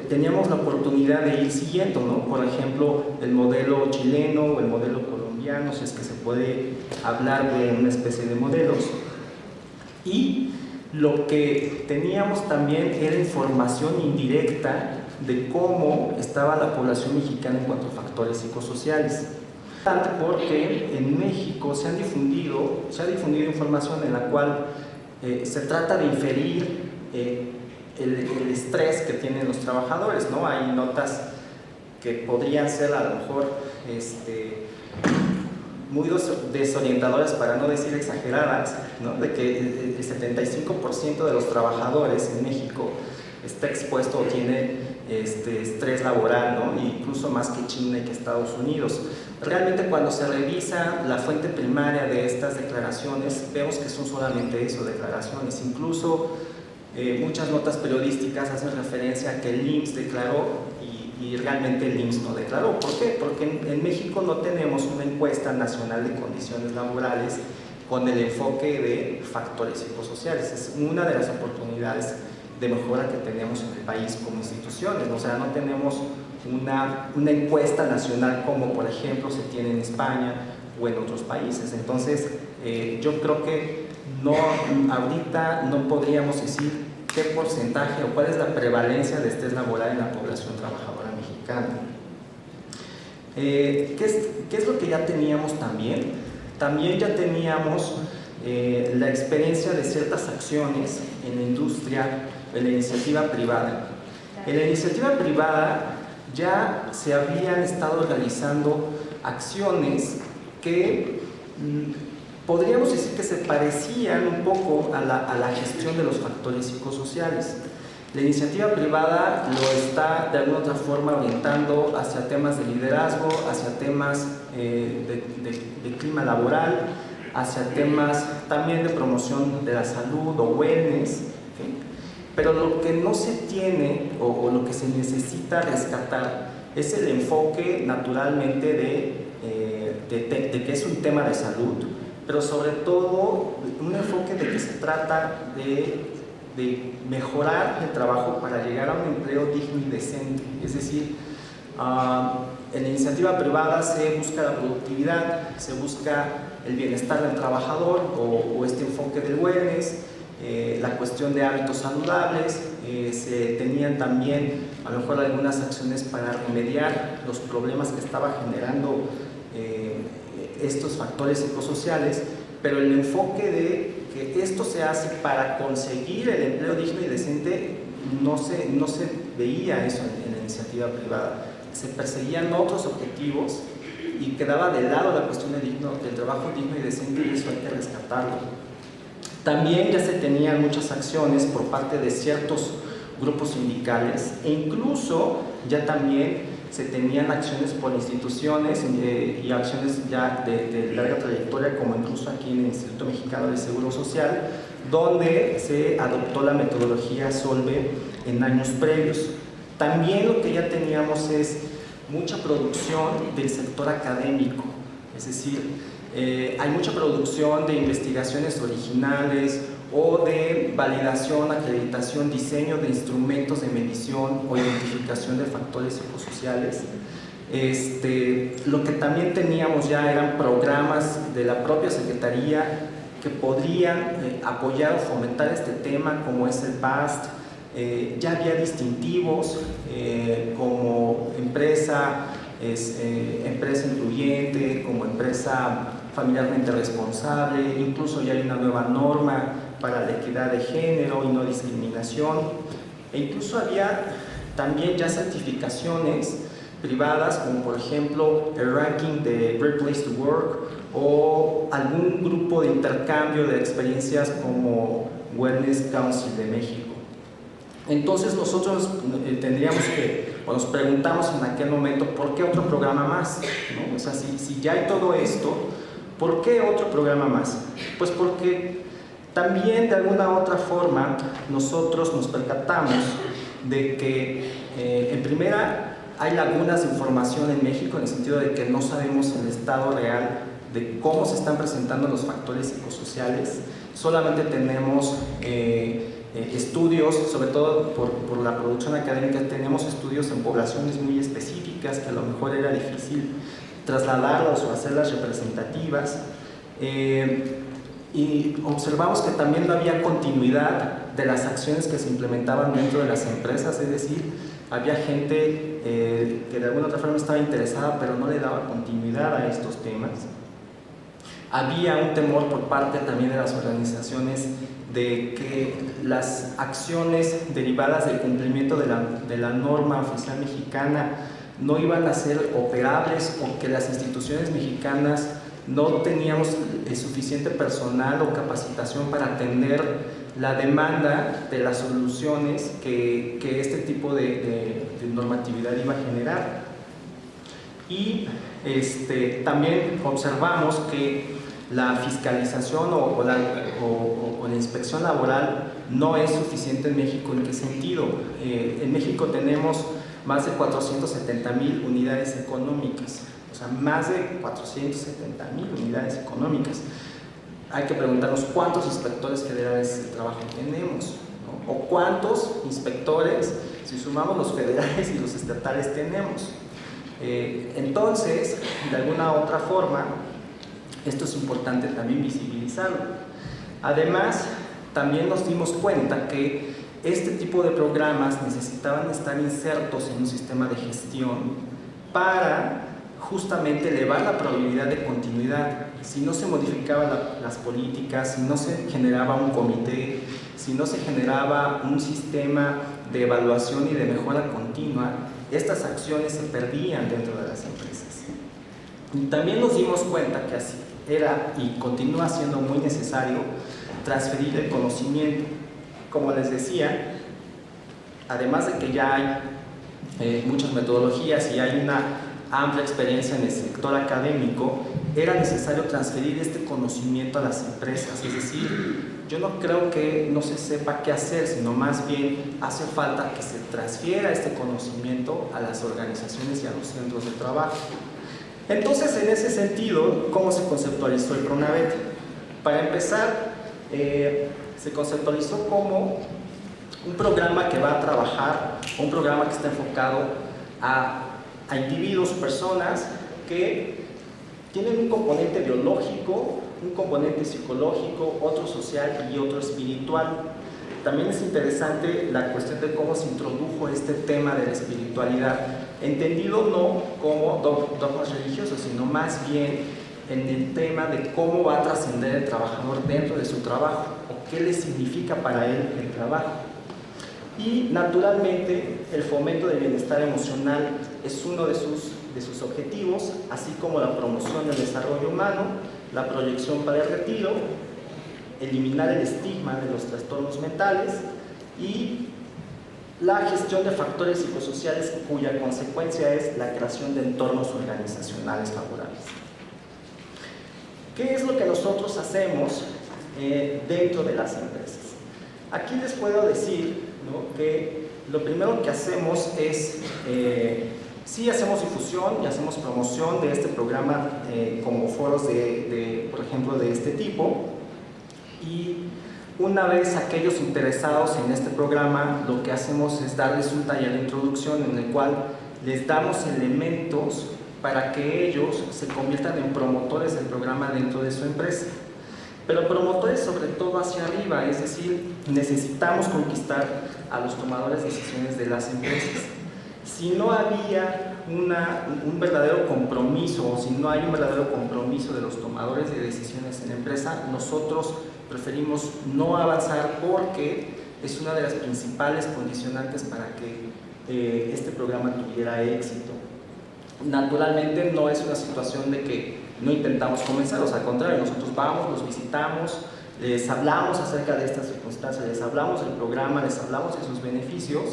S2: teníamos la oportunidad de ir siguiendo, ¿no? Por ejemplo, el modelo chileno o el modelo colombiano, si es que se puede hablar de una especie de modelos. Y lo que teníamos también era información indirecta de cómo estaba la población mexicana en cuanto a factores psicosociales. Porque en México se ha difundido información en la cual se trata de inferir el estrés que tienen los trabajadores, ¿no? Hay notas que podrían ser a lo mejor muy desorientadoras, para no decir exageradas, ¿no? De que el 75% de los trabajadores en México está expuesto o tiene estrés laboral, ¿no? Incluso más que China y que Estados Unidos. Realmente cuando se revisa la fuente primaria de estas declaraciones, vemos que son solamente eso, declaraciones. Incluso muchas notas periodísticas hacen referencia a que el IMSS declaró y realmente el IMSS no declaró. ¿Por qué? Porque en México no tenemos una encuesta nacional de condiciones laborales con el enfoque de factores psicosociales. Es una de las oportunidades de mejora que tenemos en el país como instituciones. O sea, no tenemos una encuesta nacional como por ejemplo se tiene en España o en otros países. Entonces yo creo que ahorita no podríamos decir qué porcentaje o cuál es la prevalencia de estrés laboral en la población trabajadora mexicana. ¿Qué es lo que ya teníamos también? También ya teníamos la experiencia de ciertas acciones en la industria, en la iniciativa privada. En la iniciativa privada ya se habían estado realizando acciones que podríamos decir que se parecían un poco a la gestión de los factores psicosociales. La iniciativa privada lo está de alguna otra forma orientando hacia temas de liderazgo, hacia temas de clima laboral, hacia temas también de promoción de la salud o wellness, ¿sí? Pero lo que no se tiene o lo que se necesita rescatar es el enfoque naturalmente de que es un tema de salud, pero sobre todo un enfoque de que se trata de de mejorar el trabajo para llegar a un empleo digno y decente. Es decir, en la iniciativa privada se busca la productividad, se busca el bienestar del trabajador o este enfoque del wellness, la cuestión de hábitos saludables, se tenían también a lo mejor algunas acciones para remediar los problemas que estaba generando estos factores psicosociales, pero el enfoque de que esto se hace para conseguir el empleo digno y decente no se veía eso en la iniciativa privada. Se perseguían otros objetivos y quedaba de lado la cuestión del trabajo digno y decente, y eso hay que rescatarlo. También ya se tenían muchas acciones por parte de ciertos grupos sindicales e incluso ya también se tenían acciones por instituciones y acciones ya de larga trayectoria, como incluso aquí en el Instituto Mexicano de Seguro Social, donde se adoptó la metodología Solve en años previos. También lo que ya teníamos es mucha producción del sector académico, es decir, hay mucha producción de investigaciones originales o de validación, acreditación, diseño de instrumentos de medición o identificación de factores psicosociales. Lo que también teníamos ya eran programas de la propia Secretaría que podrían apoyar o fomentar este tema, como es el PAST. Ya había distintivos como empresa incluyente, como empresa familiarmente responsable, incluso ya hay una nueva norma para la equidad de género y no discriminación, e incluso había también ya certificaciones privadas, como por ejemplo el ranking de Great Place to Work o algún grupo de intercambio de experiencias como Wellness Council de México. Entonces nosotros tendríamos que, o nos preguntamos en aquel momento, ¿por qué otro programa más? ¿No? O sea, si ya hay todo esto, ¿por qué otro programa más? Pues porque también de alguna u otra forma nosotros nos percatamos de que en primera hay lagunas de información en México, en el sentido de que no sabemos el estado real de cómo se están presentando los factores psicosociales. Solamente tenemos estudios, sobre todo por la producción académica, tenemos estudios en poblaciones muy específicas que a lo mejor era difícil trasladarlas o hacerlas representativas, y observamos que también no había continuidad de las acciones que se implementaban dentro de las empresas, es decir, había gente que de alguna otra forma estaba interesada pero no le daba continuidad a estos temas. Había un temor por parte también de las organizaciones de que las acciones derivadas del cumplimiento de la norma oficial mexicana no iban a ser operables, o que las instituciones mexicanas no teníamos el suficiente personal o capacitación para atender la demanda de las soluciones que este tipo de normatividad iba a generar. Y también observamos que la fiscalización o la inspección laboral no es suficiente en México. ¿En qué sentido? En México tenemos más de 470,000 unidades económicas, o sea, más de 470,000 unidades económicas. Hay que preguntarnos cuántos inspectores federales de trabajo tenemos, ¿no? O cuántos inspectores, si sumamos los federales y los estatales, tenemos. Entonces, de alguna u otra forma, esto es importante también visibilizarlo. Además, también nos dimos cuenta que este tipo de programas necesitaban estar insertos en un sistema de gestión para justamente elevar la probabilidad de continuidad. Si no se modificaban las políticas, si no se generaba un comité, si no se generaba un sistema de evaluación y de mejora continua, estas acciones se perdían dentro de las empresas. Y también nos dimos cuenta que así era y continúa siendo muy necesario transferir el conocimiento. Como les decía, además de que ya hay muchas metodologías y hay una amplia experiencia en el sector académico, era necesario transferir este conocimiento a las empresas. Es decir, yo no creo que no se sepa qué hacer, sino más bien hace falta que se transfiera este conocimiento a las organizaciones y a los centros de trabajo. Entonces, en ese sentido, ¿cómo se conceptualizó el PRONAVET? Para empezar, se conceptualizó como un programa que va a trabajar, un programa que está enfocado a individuos, personas que tienen un componente biológico, un componente psicológico, otro social y otro espiritual. También es interesante la cuestión de cómo se introdujo este tema de la espiritualidad, entendido no como dogmas religiosos, sino más bien en el tema de cómo va a trascender el trabajador dentro de su trabajo, o qué le significa para él el trabajo. Y naturalmente el fomento del bienestar emocional es uno de sus objetivos, así como la promoción del desarrollo humano, la proyección para el retiro, eliminar el estigma de los trastornos mentales y la gestión de factores psicosociales cuya consecuencia es la creación de entornos organizacionales favorables. ¿Qué es lo que nosotros hacemos dentro de las empresas? Aquí les puedo decir, ¿no?, que lo primero que hacemos es, sí hacemos difusión y hacemos promoción de este programa como foros por ejemplo, de este tipo, y una vez aquellos interesados en este programa, lo que hacemos es darles un taller de introducción en el cual les damos elementos para que ellos se conviertan en promotores del programa dentro de su empresa. Pero promotores sobre todo hacia arriba, es decir, necesitamos conquistar a los tomadores de decisiones de las empresas. Si no había un verdadero compromiso, o si no hay un verdadero compromiso de los tomadores de decisiones en la empresa, nosotros preferimos no avanzar porque es una de las principales condicionantes para que este programa tuviera éxito. Naturalmente no es una situación de que no intentamos convencerlos, al contrario, nosotros vamos, los visitamos, les hablamos acerca de estas circunstancias, les hablamos del programa, les hablamos de sus beneficios,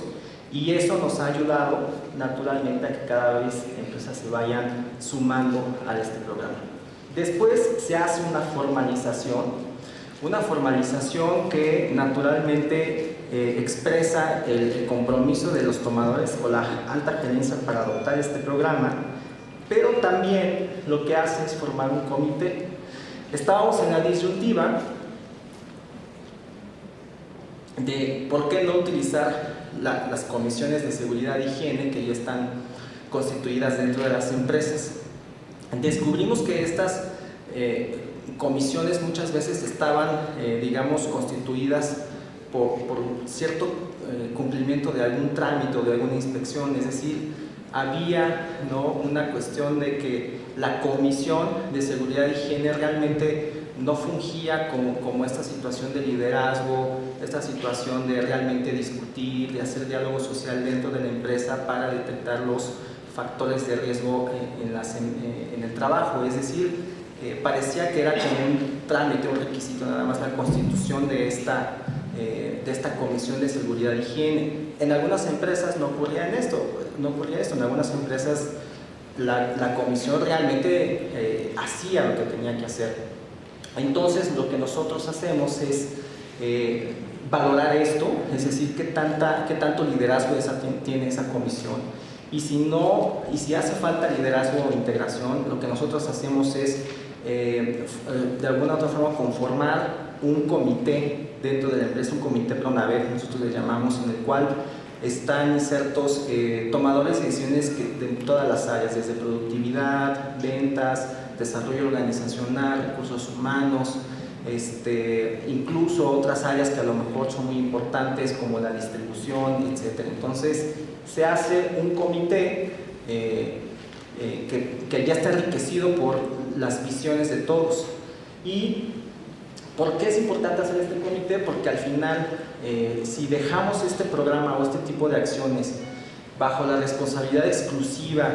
S2: y eso nos ha ayudado naturalmente a que cada vez empresas se vayan sumando a este programa. Después se hace una formalización que naturalmente expresa el compromiso de los tomadores o la alta gerencia para adoptar este programa, pero también lo que hace es formar un comité. Estábamos en la disyuntiva de por qué no utilizar las comisiones de seguridad y higiene que ya están constituidas dentro de las empresas. Descubrimos que estas comisiones muchas veces estaban, digamos, constituidas por cierto cumplimiento de algún trámite o de alguna inspección, es decir, había, ¿no?, una cuestión de que la comisión de seguridad y higiene realmente no fungía como esta situación de liderazgo, esta situación de realmente discutir, de hacer diálogo social dentro de la empresa para detectar los factores de riesgo en el trabajo. Es decir, parecía que era como un trámite, un requisito nada más la constitución de esta comisión de seguridad y higiene. En algunas empresas no ocurría esto, en algunas empresas la comisión realmente hacía lo que tenía que hacer. Entonces lo que nosotros hacemos es valorar esto, es decir, qué tanto liderazgo tiene esa comisión, y si hace falta liderazgo o integración, lo que nosotros hacemos es de alguna otra forma conformar un comité dentro de la empresa, un comité PRONAVER, nosotros le llamamos, en el cual están insertos tomadores de decisiones de todas las áreas, desde productividad, ventas, desarrollo organizacional, recursos humanos, incluso otras áreas que a lo mejor son muy importantes como la distribución, etc. Entonces se hace un comité que ya está enriquecido por las visiones de todos. ¿Y por qué es importante hacer este comité? Porque al final, si dejamos este programa o este tipo de acciones bajo la responsabilidad exclusiva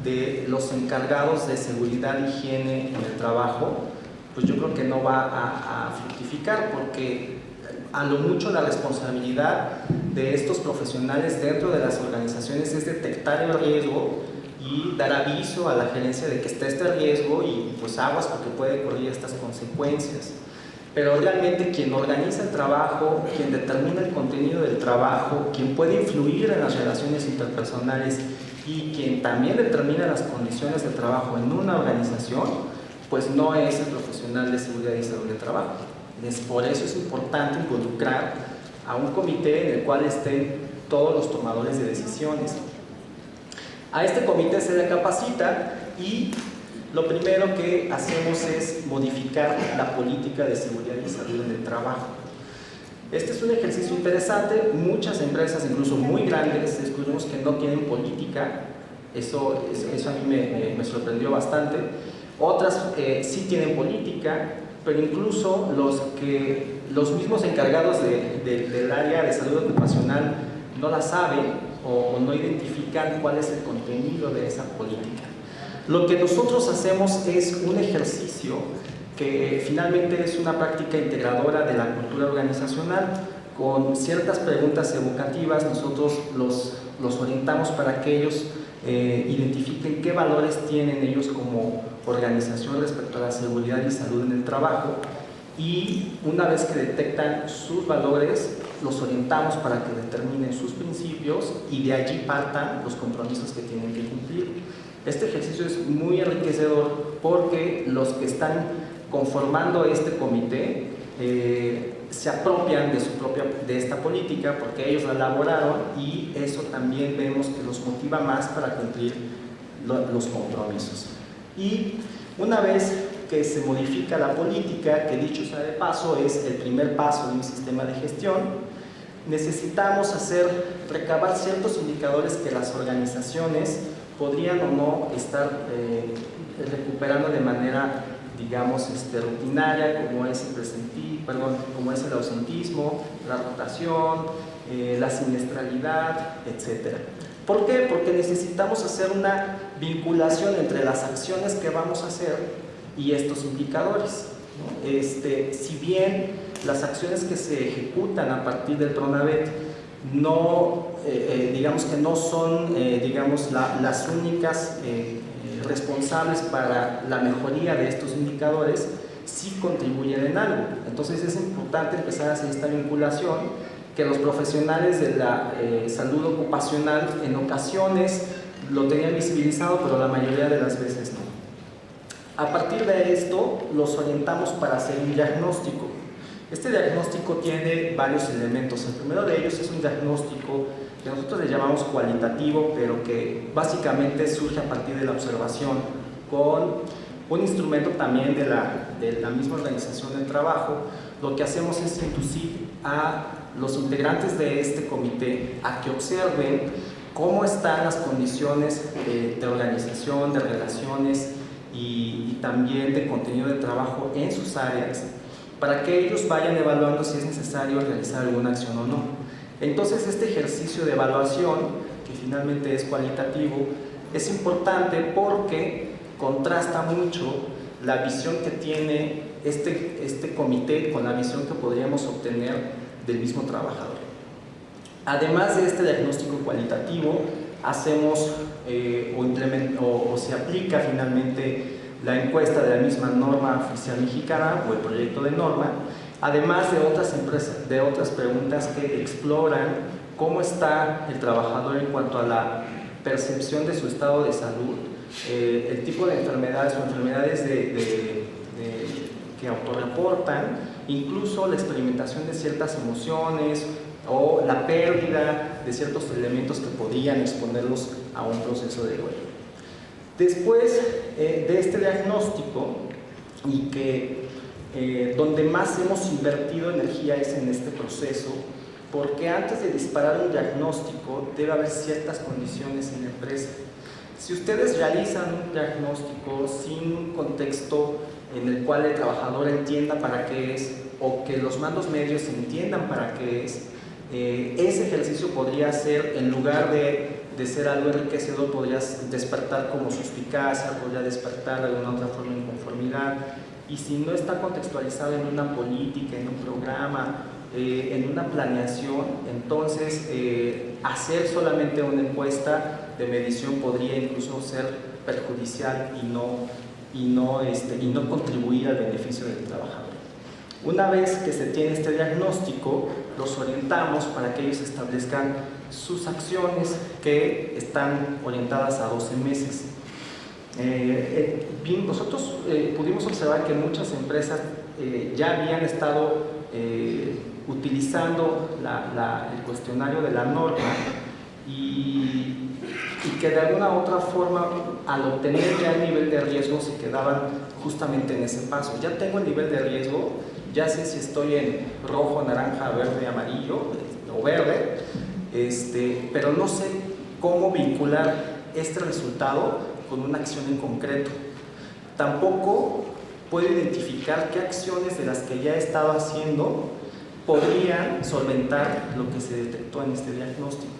S2: de los encargados de seguridad e higiene en el trabajo, pues yo creo que no va a fructificar, porque a lo mucho la responsabilidad de estos profesionales dentro de las organizaciones es detectar el riesgo y dar aviso a la gerencia de que está este riesgo y pues aguas porque puede ocurrir estas consecuencias. Pero realmente quien organiza el trabajo, quien determina el contenido del trabajo, quien puede influir en las relaciones interpersonales y quien también determina las condiciones de trabajo en una organización, pues no es el profesional de seguridad y salud del trabajo. Por eso es importante involucrar a un comité en el cual estén todos los tomadores de decisiones. A este comité se le capacita y lo primero que hacemos es modificar la política de seguridad y salud en el trabajo. Este es un ejercicio interesante. Muchas empresas, incluso muy grandes, descubrimos que no tienen política. Eso a mí me sorprendió bastante. Otras sí tienen política, pero incluso los mismos encargados del área de salud ocupacional no la saben o no identifican cuál es el contenido de esa política. Lo que nosotros hacemos es un ejercicio que finalmente es una práctica integradora de la cultura organizacional. Con ciertas preguntas evocativas nosotros los orientamos para que ellos identifiquen qué valores tienen ellos como organización respecto a la seguridad y salud en el trabajo, y una vez que detectan sus valores los orientamos para que determinen sus principios y de allí partan los compromisos que tienen que cumplir. Este ejercicio es muy enriquecedor porque los que están conformando este comité se apropian de esta política porque ellos la elaboraron, y eso también vemos que los motiva más para cumplir los compromisos. Y una vez que se modifica la política, que dicho sea de paso es el primer paso de un sistema de gestión, necesitamos recabar ciertos indicadores que las organizaciones podrían o no estar recuperando de manera, digamos, rutinaria, como es el ausentismo, la rotación, la siniestralidad, etc. ¿Por qué? Porque necesitamos hacer una vinculación entre las acciones que vamos a hacer y estos indicadores, ¿no? Si bien las acciones que se ejecutan a partir del PRONAVET digamos que no son las únicas responsables para la mejoría de estos indicadores, sí contribuyen en algo. Entonces es importante empezar a hacer esta vinculación, que los profesionales de la salud ocupacional en ocasiones lo tenían visibilizado, pero la mayoría de las veces no. A partir de esto los orientamos para hacer un diagnóstico. Este diagnóstico tiene varios elementos. El primero de ellos es un diagnóstico que nosotros le llamamos cualitativo, pero que básicamente surge a partir de la observación, con un instrumento también de la misma organización del trabajo. Lo que hacemos es inducir a los integrantes de este comité a que observen cómo están las condiciones de organización, de relaciones y también de contenido de trabajo en sus áreas, para que ellos vayan evaluando si es necesario realizar alguna acción o no. Entonces este ejercicio de evaluación, que finalmente es cualitativo, es importante porque contrasta mucho la visión que tiene este comité con la visión que podríamos obtener del mismo trabajador. Además de este diagnóstico cualitativo, hacemos o se aplica finalmente la encuesta de la misma norma oficial mexicana o el proyecto de norma, además de otras preguntas que exploran cómo está el trabajador en cuanto a la percepción de su estado de salud, el tipo de enfermedades o enfermedades que autorreportan, incluso la experimentación de ciertas emociones o la pérdida de ciertos elementos que podrían exponerlos a un proceso de duelo. Después de este diagnóstico, y donde más hemos invertido energía es en este proceso, porque antes de disparar un diagnóstico debe haber ciertas condiciones en la empresa. Si ustedes realizan un diagnóstico sin un contexto en el cual el trabajador entienda para qué es, o que los mandos medios entiendan para qué es, ese ejercicio podría ser, en lugar de ser algo enriquecedor, podría despertar como suspicacia, podría despertar de alguna otra forma inconformidad. Y si no está contextualizado en una política, en un programa, en una planeación, entonces hacer solamente una encuesta de medición podría incluso ser perjudicial y no contribuir al beneficio del trabajador. Una vez que se tiene este diagnóstico, los orientamos para que ellos establezcan sus acciones, que están orientadas a 12 meses. Nosotros pudimos observar que muchas empresas ya habían estado utilizando el cuestionario de la norma y que de alguna u otra forma, al obtener ya el nivel de riesgo, se quedaban justamente en ese paso. Ya tengo el nivel de riesgo, ya sé si estoy en rojo, naranja, verde, amarillo o verde, pero no sé cómo vincular este resultado con una acción en concreto. Tampoco puedo identificar qué acciones de las que ya he estado haciendo podrían solventar lo que se detectó en este diagnóstico.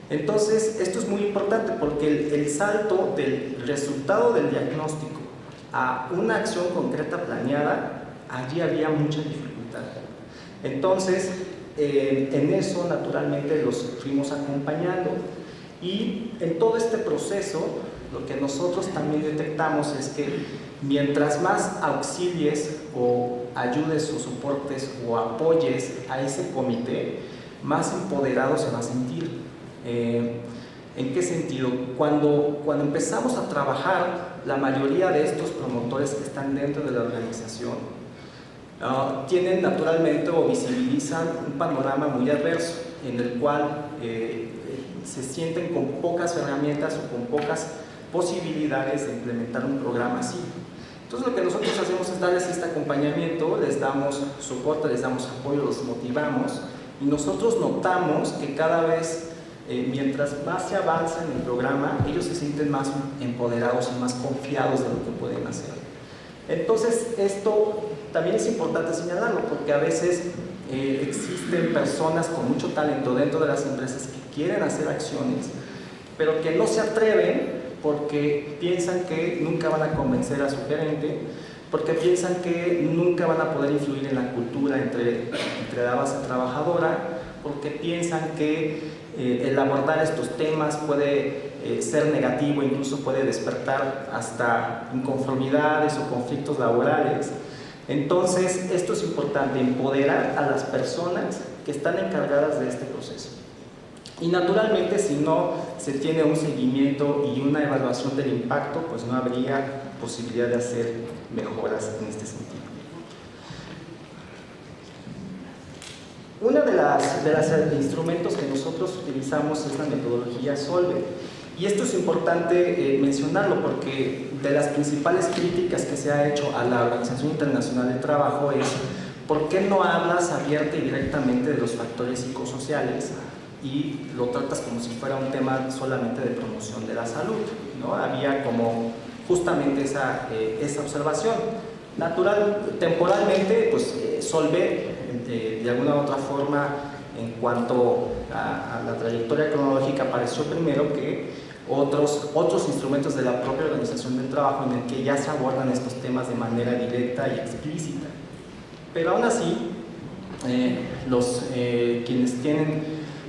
S2: Entonces, esto es muy importante porque el salto del resultado del diagnóstico a una acción concreta planeada, allí había mucha dificultad. Entonces, en eso naturalmente los fuimos acompañando y en todo este proceso lo que nosotros también detectamos es que mientras más auxilies o ayudes o soportes o apoyes a ese comité, más empoderado se va a sentir. ¿En qué sentido? Cuando empezamos a trabajar, la mayoría de estos promotores que están dentro de la organización tienen naturalmente o visibilizan un panorama muy adverso en el cual se sienten con pocas herramientas o con pocas posibilidades de implementar un programa así. Entonces lo que nosotros hacemos es darles este acompañamiento, les damos soporte, les damos apoyo, los motivamos y nosotros notamos que cada vez mientras más se avanza en el programa, ellos se sienten más empoderados y más confiados de lo que pueden hacer. Entonces esto también es importante señalarlo porque a veces existen personas con mucho talento dentro de las empresas que quieren hacer acciones, pero que no se atreven porque piensan que nunca van a convencer a su gerente, porque piensan que nunca van a poder influir en la cultura entre la base trabajadora, porque piensan que el abordar estos temas puede ser negativo, incluso puede despertar hasta inconformidades o conflictos laborales. Entonces, esto es importante, empoderar a las personas que están encargadas de este proceso. Y naturalmente, si no se tiene un seguimiento y una evaluación del impacto, pues no habría posibilidad de hacer mejoras en este sentido. Uno de los instrumentos que nosotros utilizamos es la metodología Solve. Y esto es importante mencionarlo porque de las principales críticas que se ha hecho a la Organización Internacional del Trabajo es ¿por qué no hablas abierta y directamente de los factores psicosociales y lo tratas como si fuera un tema solamente de promoción de la salud? ¿No? Había como justamente esa observación. Temporalmente, pues Solve de alguna u otra forma en cuanto a la trayectoria cronológica apareció primero que otros instrumentos de la propia Organización del Trabajo en el que ya se abordan estos temas de manera directa y explícita. Pero aún así, quienes tienen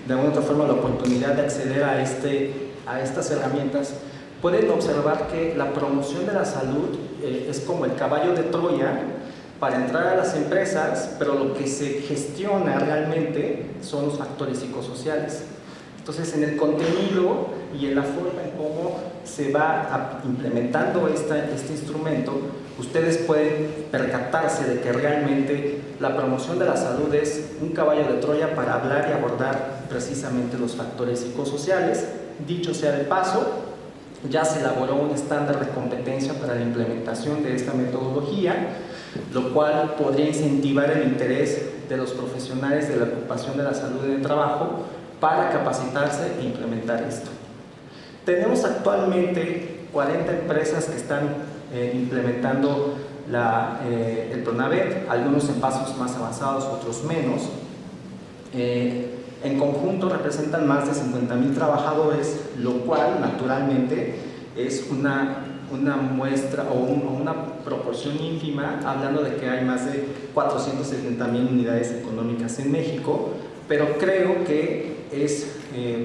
S2: de alguna u otra forma la oportunidad de acceder a estas herramientas pueden observar que la promoción de la salud es como el caballo de Troya para entrar a las empresas, pero lo que se gestiona realmente son los factores psicosociales. Entonces, en el contenido y en la forma en cómo se va implementando este instrumento, ustedes pueden percatarse de que realmente la promoción de la salud es un caballo de Troya para hablar y abordar precisamente los factores psicosociales. Dicho sea de paso, ya se elaboró un estándar de competencia para la implementación de esta metodología, lo cual podría incentivar el interés de los profesionales de la ocupación de la salud en el trabajo para capacitarse e implementar esto. Tenemos actualmente 40 empresas que están implementando el Pronavet, algunos en pasos más avanzados, otros menos. En conjunto representan más de 50,000 trabajadores, lo cual naturalmente es una muestra o una proporción ínfima, hablando de que hay más de 470,000 unidades económicas en México, pero creo que es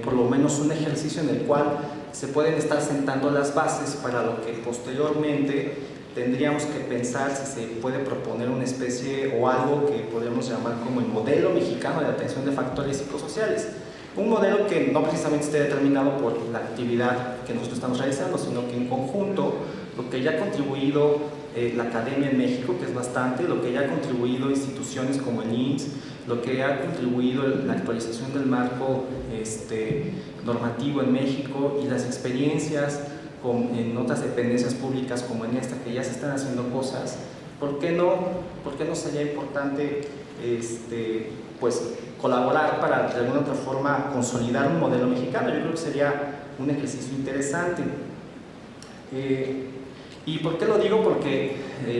S2: por lo menos un ejercicio en el cual se pueden estar sentando las bases para lo que posteriormente tendríamos que pensar si se puede proponer una especie o algo que podríamos llamar como el modelo mexicano de atención de factores psicosociales. Un modelo que no precisamente esté determinado por la actividad que nosotros estamos realizando, sino que en conjunto lo que ya ha contribuido la academia en México, que es bastante, lo que ya ha contribuido instituciones como el IMSS, lo que ha contribuido la actualización del marco normativo en México y las experiencias en otras dependencias públicas como en esta, que ya se están haciendo cosas. ¿Por qué no sería importante pues, colaborar para de alguna otra forma consolidar un modelo mexicano? Yo creo que sería un ejercicio interesante. ¿Y por qué lo digo? Porque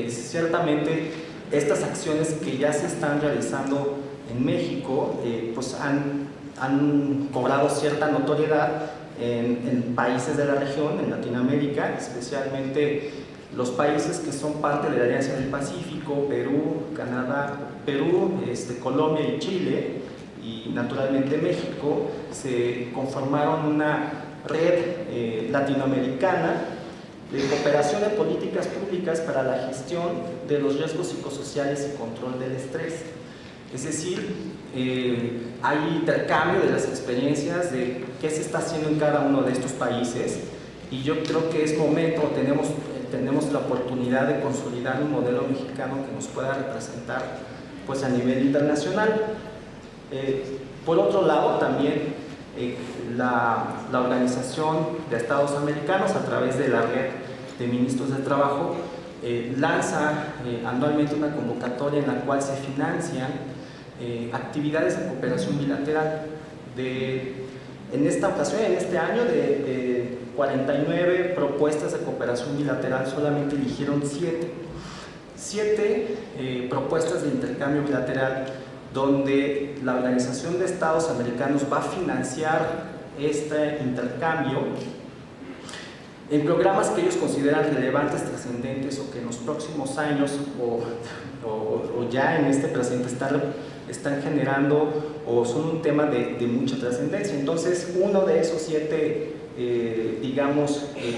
S2: ciertamente estas acciones que ya se están realizando en México pues han cobrado cierta notoriedad en países de la región, en Latinoamérica, especialmente los países que son parte de la Alianza del Pacífico, Perú, Canadá, Colombia y Chile, y naturalmente México, se conformaron una red latinoamericana de cooperación en políticas públicas para la gestión de los riesgos psicosociales y control del estrés. Es decir, hay intercambio de las experiencias de qué se está haciendo en cada uno de estos países, y yo creo que es momento, tenemos la oportunidad de consolidar un modelo mexicano que nos pueda representar pues, a nivel internacional. Por otro lado, también la Organización de Estados Americanos, a través de la Red de Ministros del Trabajo, lanza anualmente una convocatoria en la cual se financian actividades de cooperación bilateral. En esta ocasión, en este año, de 49 propuestas de cooperación bilateral, solamente eligieron 7 propuestas de intercambio bilateral, donde la Organización de Estados Americanos va a financiar este intercambio en programas que ellos consideran relevantes, trascendentes, o que en los próximos años o ya en este presente están generando o son un tema de mucha trascendencia. Entonces, uno de esos 7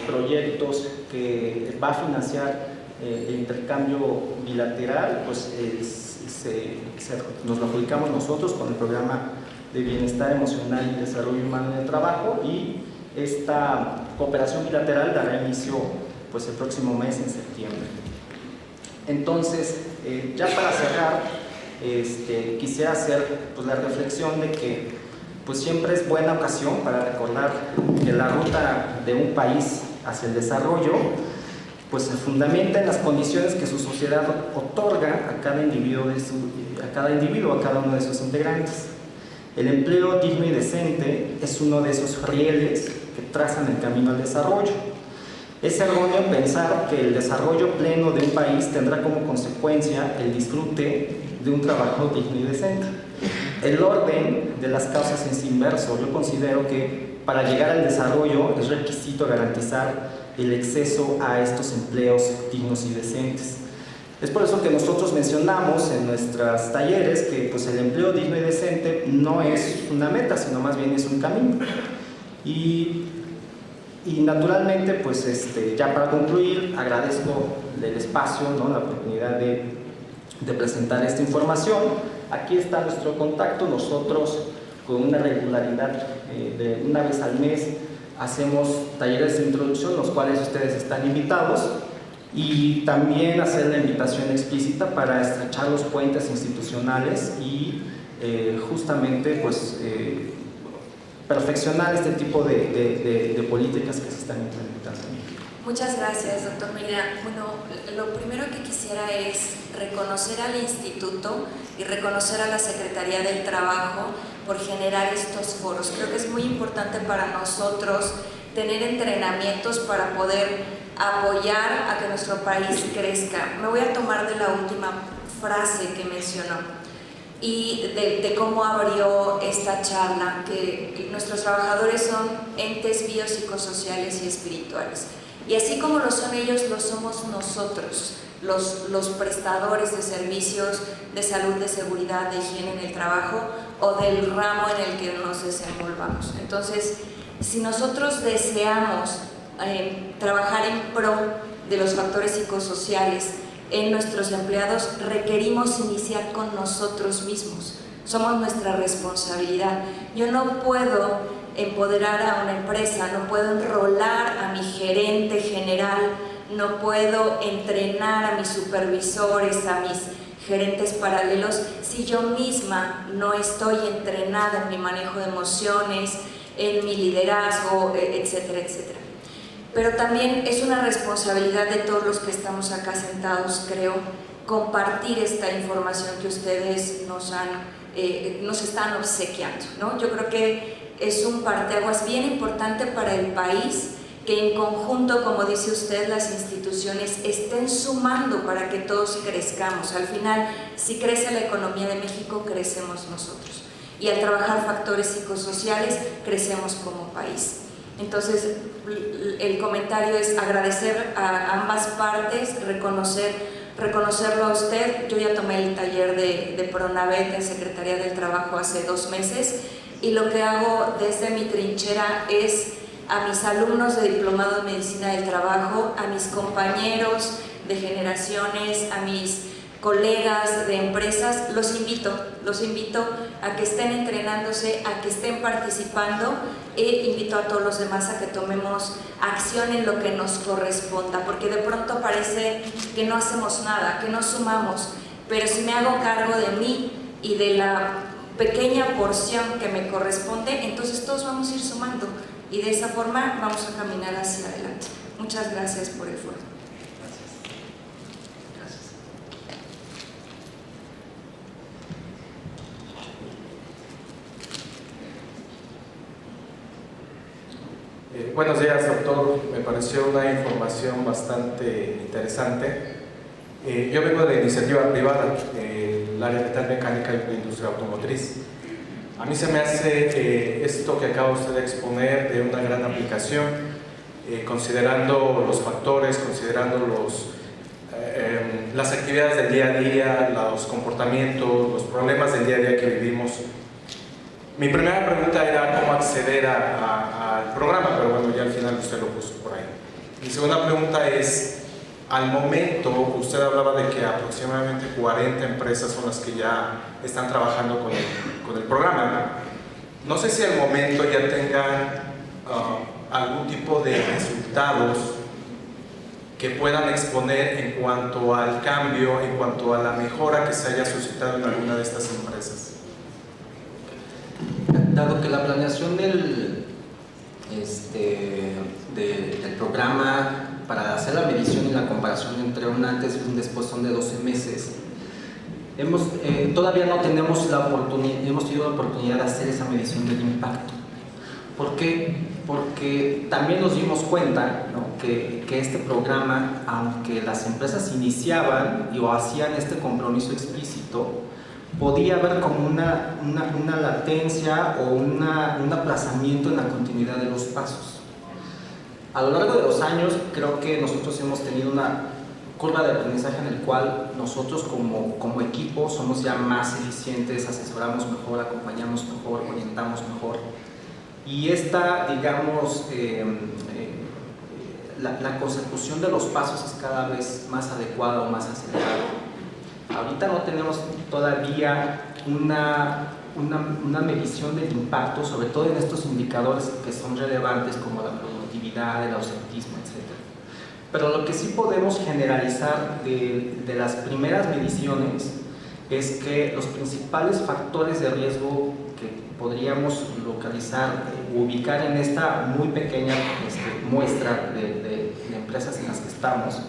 S2: proyectos que va a financiar el intercambio bilateral, pues nos lo adjudicamos nosotros con el Programa de Bienestar Emocional y Desarrollo Humano en el Trabajo, y esta cooperación bilateral dará inicio pues, el próximo mes, en septiembre. Entonces, ya para cerrar, quisiera hacer pues, la reflexión de que pues, siempre es buena ocasión para recordar que la ruta de un país hacia el desarrollo pues, se fundamenta en las condiciones que su sociedad otorga a cada individuo, a cada uno de sus integrantes. El empleo digno y decente es uno de esos rieles que trazan el camino al desarrollo. Es erróneo pensar que el desarrollo pleno de un país tendrá como consecuencia el disfrute de un trabajo digno y decente. El orden de las causas es inverso. Yo considero que para llegar al desarrollo es requisito garantizar el acceso a estos empleos dignos y decentes. Es por eso que nosotros mencionamos en nuestros talleres que pues, el empleo digno y decente no es una meta, sino más bien es un camino. Y naturalmente, pues ya para concluir, agradezco el espacio, ¿no? La oportunidad de presentar esta información. Aquí está nuestro contacto. Nosotros, con una regularidad de una vez al mes, hacemos talleres de introducción, los cuales ustedes están invitados, y también hacer la invitación explícita para estrechar los puentes institucionales y justamente pues, perfeccionar este tipo de políticas que se están implementando.
S3: Muchas gracias, doctor Medina. Bueno, lo primero que quisiera es reconocer al instituto y reconocer a la Secretaría del Trabajo por generar estos foros. Creo que es muy importante para nosotros tener entrenamientos para poder apoyar a que nuestro país crezca. Me voy a tomar de la última frase que mencionó y de cómo abrió esta charla, que nuestros trabajadores son entes biopsicosociales y espirituales. Y así como lo son ellos, lo somos nosotros, los prestadores de servicios de salud, de seguridad, de higiene en el trabajo o del ramo en el que nos desenvolvamos. Entonces, si nosotros deseamos trabajar en pro de los factores psicosociales en nuestros empleados, requerimos iniciar con nosotros mismos. Somos nuestra responsabilidad. Yo no puedo empoderar a una empresa, no puedo enrolar a mi gerente general no puedo entrenar a mis supervisores, a mis gerentes paralelos, si yo misma no estoy entrenada en mi manejo de emociones, en mi liderazgo, etcétera, etcétera. Pero también es una responsabilidad de todos los que estamos acá sentados, creo, compartir esta información que ustedes nos están obsequiando, ¿no? Yo creo que es un parteaguas bien importante para el país, que en conjunto, como dice usted, las instituciones estén sumando para que todos crezcamos. Al final, si crece la economía de México, crecemos nosotros. Y al trabajar factores psicosociales, crecemos como país. Entonces, el comentario es agradecer a ambas partes, reconocerlo a usted. Yo ya tomé el taller de Pronavet en Secretaría del Trabajo hace 2 meses, y lo que hago desde mi trinchera es a mis alumnos de Diplomado en Medicina del Trabajo, a mis compañeros de generaciones, a mis colegas de empresas, los invito a que estén entrenándose, a que estén participando, e invito a todos los demás a que tomemos acción en lo que nos corresponda, porque de pronto parece que no hacemos nada, que no sumamos, pero si me hago cargo de mí y de la pequeña porción que me corresponde, entonces todos vamos a ir sumando, y de esa forma vamos a caminar hacia adelante. Muchas gracias por el foro.
S4: Buenos días, doctor. Me pareció una información bastante interesante. Yo vengo de iniciativa privada, el área metal mecánica y la industria automotriz. A mí se me hace esto que acaba usted de exponer de una gran aplicación, considerando los factores, considerando las actividades del día a día, los comportamientos, los problemas del día a día que vivimos. Mi primera pregunta era cómo acceder al programa, pero bueno, ya al final usted lo puso por ahí. Mi segunda pregunta es, al momento, usted hablaba de que aproximadamente 40 empresas son las que ya están trabajando con el programa. No sé si al momento ya tengan algún tipo de resultados que puedan exponer en cuanto al cambio, en cuanto a la mejora que se haya suscitado en alguna de estas empresas.
S2: Dado que la planeación del programa para hacer la medición y la comparación entre un antes y un después son de 12 meses, todavía no tenemos hemos tenido la oportunidad de hacer esa medición del impacto. ¿Por qué? Porque también nos dimos cuenta, ¿no?, que este programa, aunque las empresas iniciaban o hacían este compromiso explícito, podía haber como una latencia o un aplazamiento en la continuidad de los pasos. A lo largo de los años, creo que nosotros hemos tenido una curva de aprendizaje en el cual nosotros como equipo somos ya más eficientes, asesoramos mejor, acompañamos mejor, orientamos mejor. Y esta, digamos, la consecución de los pasos es cada vez más adecuada o más acelerada. Ahorita no tenemos todavía una medición del impacto, sobre todo en estos indicadores que son relevantes como la productividad, el ausentismo, etc. Pero lo que sí podemos generalizar de las primeras mediciones es que los principales factores de riesgo que podríamos localizar, ubicar en esta muy pequeña muestra de empresas en las que estamos,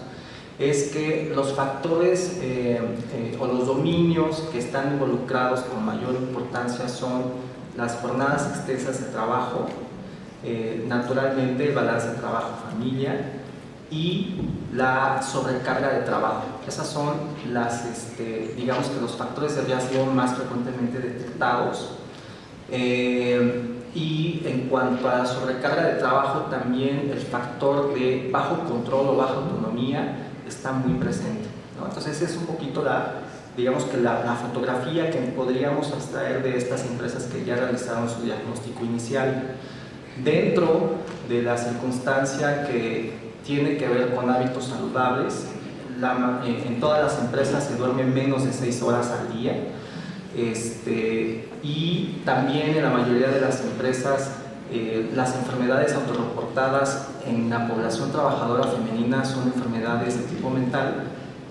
S2: es que los factores o los dominios que están involucrados con mayor importancia son las jornadas extensas de trabajo, naturalmente el balance de trabajo-familia y la sobrecarga de trabajo. Esas son digamos que los factores de riesgo más frecuentemente detectados. Y en cuanto a la sobrecarga de trabajo, también el factor de bajo control o baja autonomía está muy presente, ¿no? Entonces es un poquito digamos que la fotografía que podríamos extraer de estas empresas que ya realizaron su diagnóstico inicial, dentro de la circunstancia que tiene que ver con hábitos saludables. En todas las empresas se duermen menos de 6 horas al día, y también en la mayoría de las empresas Las enfermedades autorreportadas en la población trabajadora femenina son enfermedades de tipo mental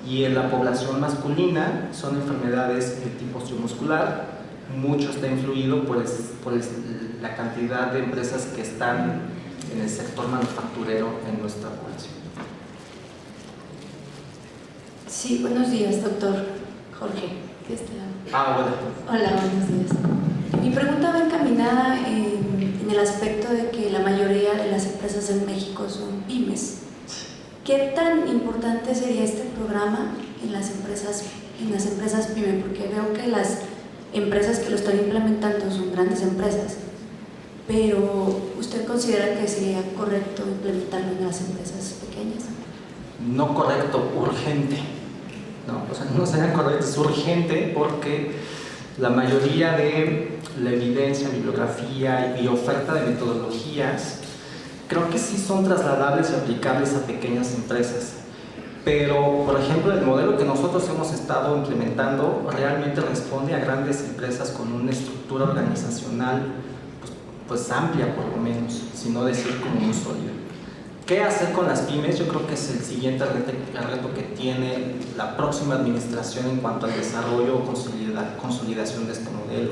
S2: y en la población masculina son enfermedades de tipo osteomuscular. Mucho está influido por la cantidad de empresas que están en el sector manufacturero en nuestra población.
S5: Sí, buenos días, doctor Jorge.
S2: Bueno.
S5: Hola, buenos días. Mi pregunta va encaminada en el aspecto de que la mayoría de las empresas en México son pymes. ¿Qué tan importante sería este programa en las empresas pyme? Porque veo que las empresas que lo están implementando son grandes empresas, pero ¿usted considera que sería correcto implementarlo en las empresas pequeñas?
S2: No correcto, urgente. No sería correcto, es urgente porque la mayoría de la evidencia, bibliografía y oferta de metodologías creo que sí son trasladables y aplicables a pequeñas empresas. Pero, por ejemplo, el modelo que nosotros hemos estado implementando realmente responde a grandes empresas con una estructura organizacional pues amplia, por lo menos, si no decir como muy sólida. ¿Qué hacer con las pymes? Yo creo que es el siguiente reto que tiene la próxima administración en cuanto al desarrollo o consolidación de este modelo.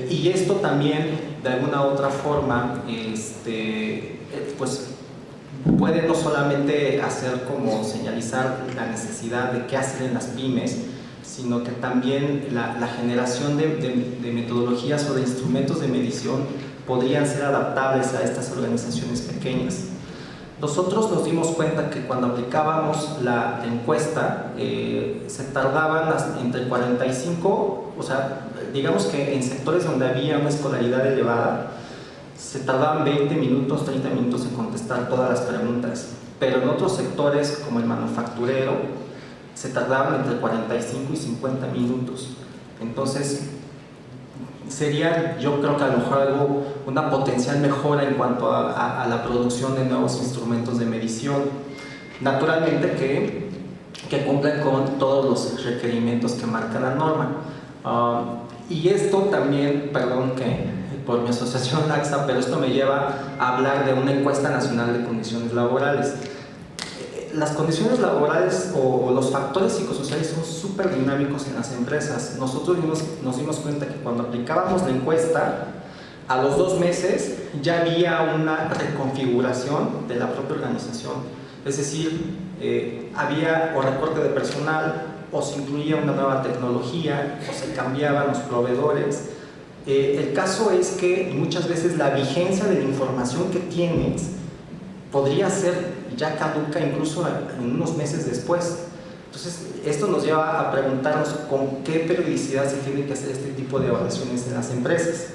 S2: Y esto también, de alguna u otra forma, pues puede no solamente hacer como señalizar la necesidad de qué hacer en las pymes, sino que también la generación de metodologías o de instrumentos de medición podrían ser adaptables a estas organizaciones pequeñas. Nosotros nos dimos cuenta que cuando aplicábamos la encuesta se tardaban entre 45, o sea, digamos que en sectores donde había una escolaridad elevada se tardaban 20 minutos, 30 minutos en contestar todas las preguntas, pero en otros sectores como el manufacturero se tardaban entre 45 y 50 minutos. Entonces sería, yo creo que a lo mejor una potencial mejora en cuanto a la producción de nuevos instrumentos de medición, naturalmente que cumplan con todos los requerimientos que marca la norma. Y esto también, perdón que por mi asociación LACSA, pero esto me lleva a hablar de una encuesta nacional de condiciones laborales. Las condiciones laborales o los factores psicosociales son súper dinámicos en las empresas. Nosotros nos dimos cuenta que cuando aplicábamos la encuesta, a los 2 meses ya había una reconfiguración de la propia organización. Es decir, había o recorte de personal, o se incluía una nueva tecnología, o se cambiaban los proveedores. El caso es que muchas veces la vigencia de la información que tienes podría ser ya caduca incluso en unos meses después. Entonces, esto nos lleva a preguntarnos con qué periodicidad se tienen que hacer este tipo de evaluaciones en las empresas.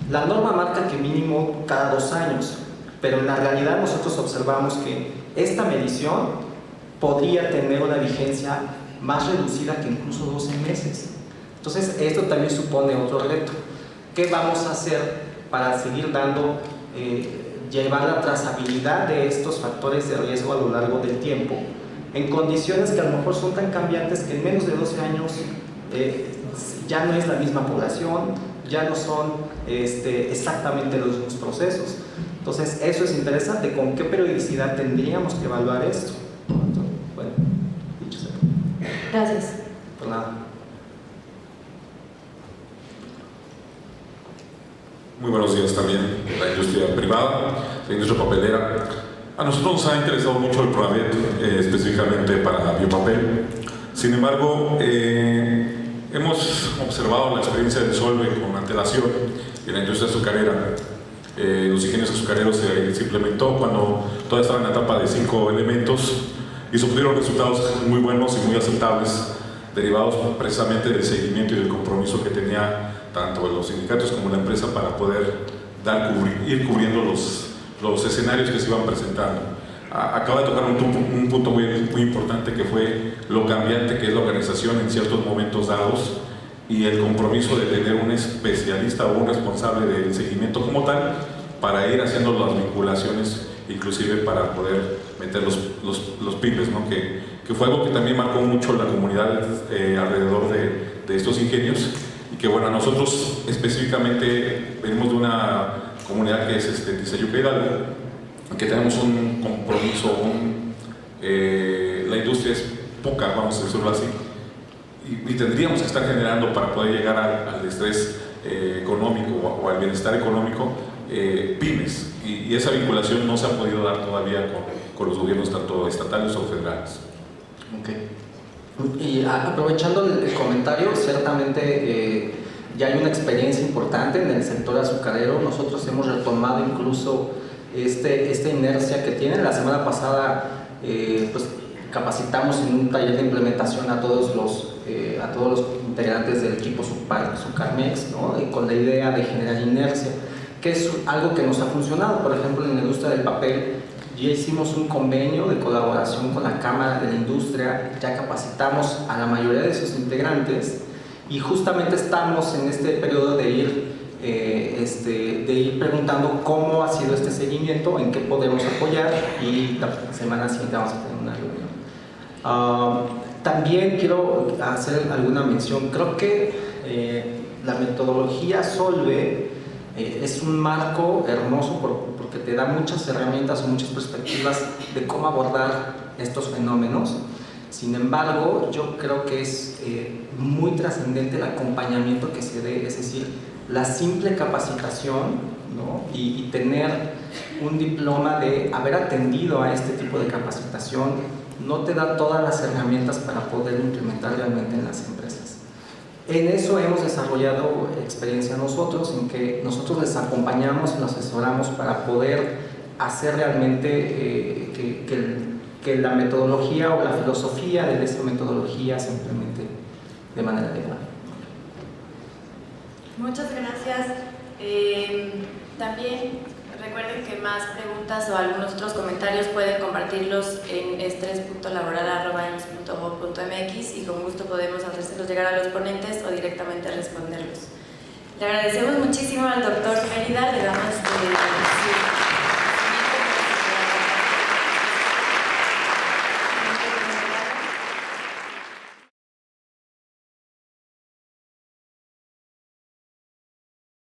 S2: La norma marca que mínimo cada 2 años, pero en la realidad nosotros observamos que esta medición podría tener una vigencia más reducida que incluso 12 meses. Entonces, esto también supone otro reto. ¿Qué vamos a hacer para seguir llevar la trazabilidad de estos factores de riesgo a lo largo del tiempo, en condiciones que a lo mejor son tan cambiantes que en menos de 12 años ya no es la misma población, ya no son exactamente los mismos procesos? Entonces, eso es interesante. ¿Con qué periodicidad tendríamos que evaluar esto? Entonces, bueno, dicho sea.
S5: Gracias.
S2: Por nada.
S6: Muy buenos días también, la industria privada, la industria papelera. A nosotros nos ha interesado mucho el PRONADET, específicamente para biopapel. Sin embargo, hemos observado la experiencia de Solve con antelación en la industria azucarera. Los ingenios azucareros se implementó cuando todavía estaba en la etapa de 5 elementos y se obtuvieron resultados muy buenos y muy aceptables, derivados precisamente del seguimiento y del compromiso que tenía tanto los sindicatos como la empresa para poder ir cubriendo los escenarios que se iban presentando. Acaba de tocar un punto muy importante, que fue lo cambiante que es la organización en ciertos momentos dados y el compromiso de tener un especialista o un responsable del seguimiento como tal para ir haciendo las vinculaciones, inclusive para poder meter los pymes, ¿no? que fue algo que también marcó mucho la comunidad alrededor de estos ingenios, y que bueno, nosotros específicamente venimos de una comunidad que es Tizayuca Hidalgo, que tenemos un compromiso, la industria es poca, vamos a decirlo así, y tendríamos que estar generando para poder llegar al estrés económico o al bienestar económico, pymes, y esa vinculación no se ha podido dar todavía con los gobiernos tanto estatales o federales.
S2: Okay. Y aprovechando el comentario, ciertamente ya hay una experiencia importante en el sector azucarero. Nosotros hemos retomado incluso esta inercia que tienen. La semana pasada pues capacitamos en un taller de implementación a todos los integrantes del equipo Sucarmex, ¿no? Con la idea de generar inercia, que es algo que nos ha funcionado. Por ejemplo, en la industria del papel ya hicimos un convenio de colaboración con la Cámara de la Industria, ya capacitamos a la mayoría de sus integrantes y justamente estamos en este periodo de ir preguntando cómo ha sido este seguimiento, en qué podemos apoyar, y la semana siguiente vamos a tener una reunión. También quiero hacer alguna mención. Creo que la metodología Solve es un marco hermoso porque te da muchas herramientas o muchas perspectivas de cómo abordar estos fenómenos. Sin embargo, yo creo que es muy trascendente el acompañamiento que se dé, es decir, la simple capacitación, ¿no? y tener un diploma de haber atendido a este tipo de capacitación no te da todas las herramientas para poder implementar realmente en las empresas. En eso hemos desarrollado experiencia nosotros, en que nosotros les acompañamos y los asesoramos para poder hacer realmente que la metodología o la filosofía de esa metodología se implemente de manera adecuada.
S1: Muchas gracias. También recuerden que más preguntas o algunos otros comentarios pueden compartirlos en estrés.laboral@ims.gov.mx y con gusto podemos hacérselos llegar a los ponentes o directamente responderlos. Le agradecemos muchísimo al doctor Mérida, le damos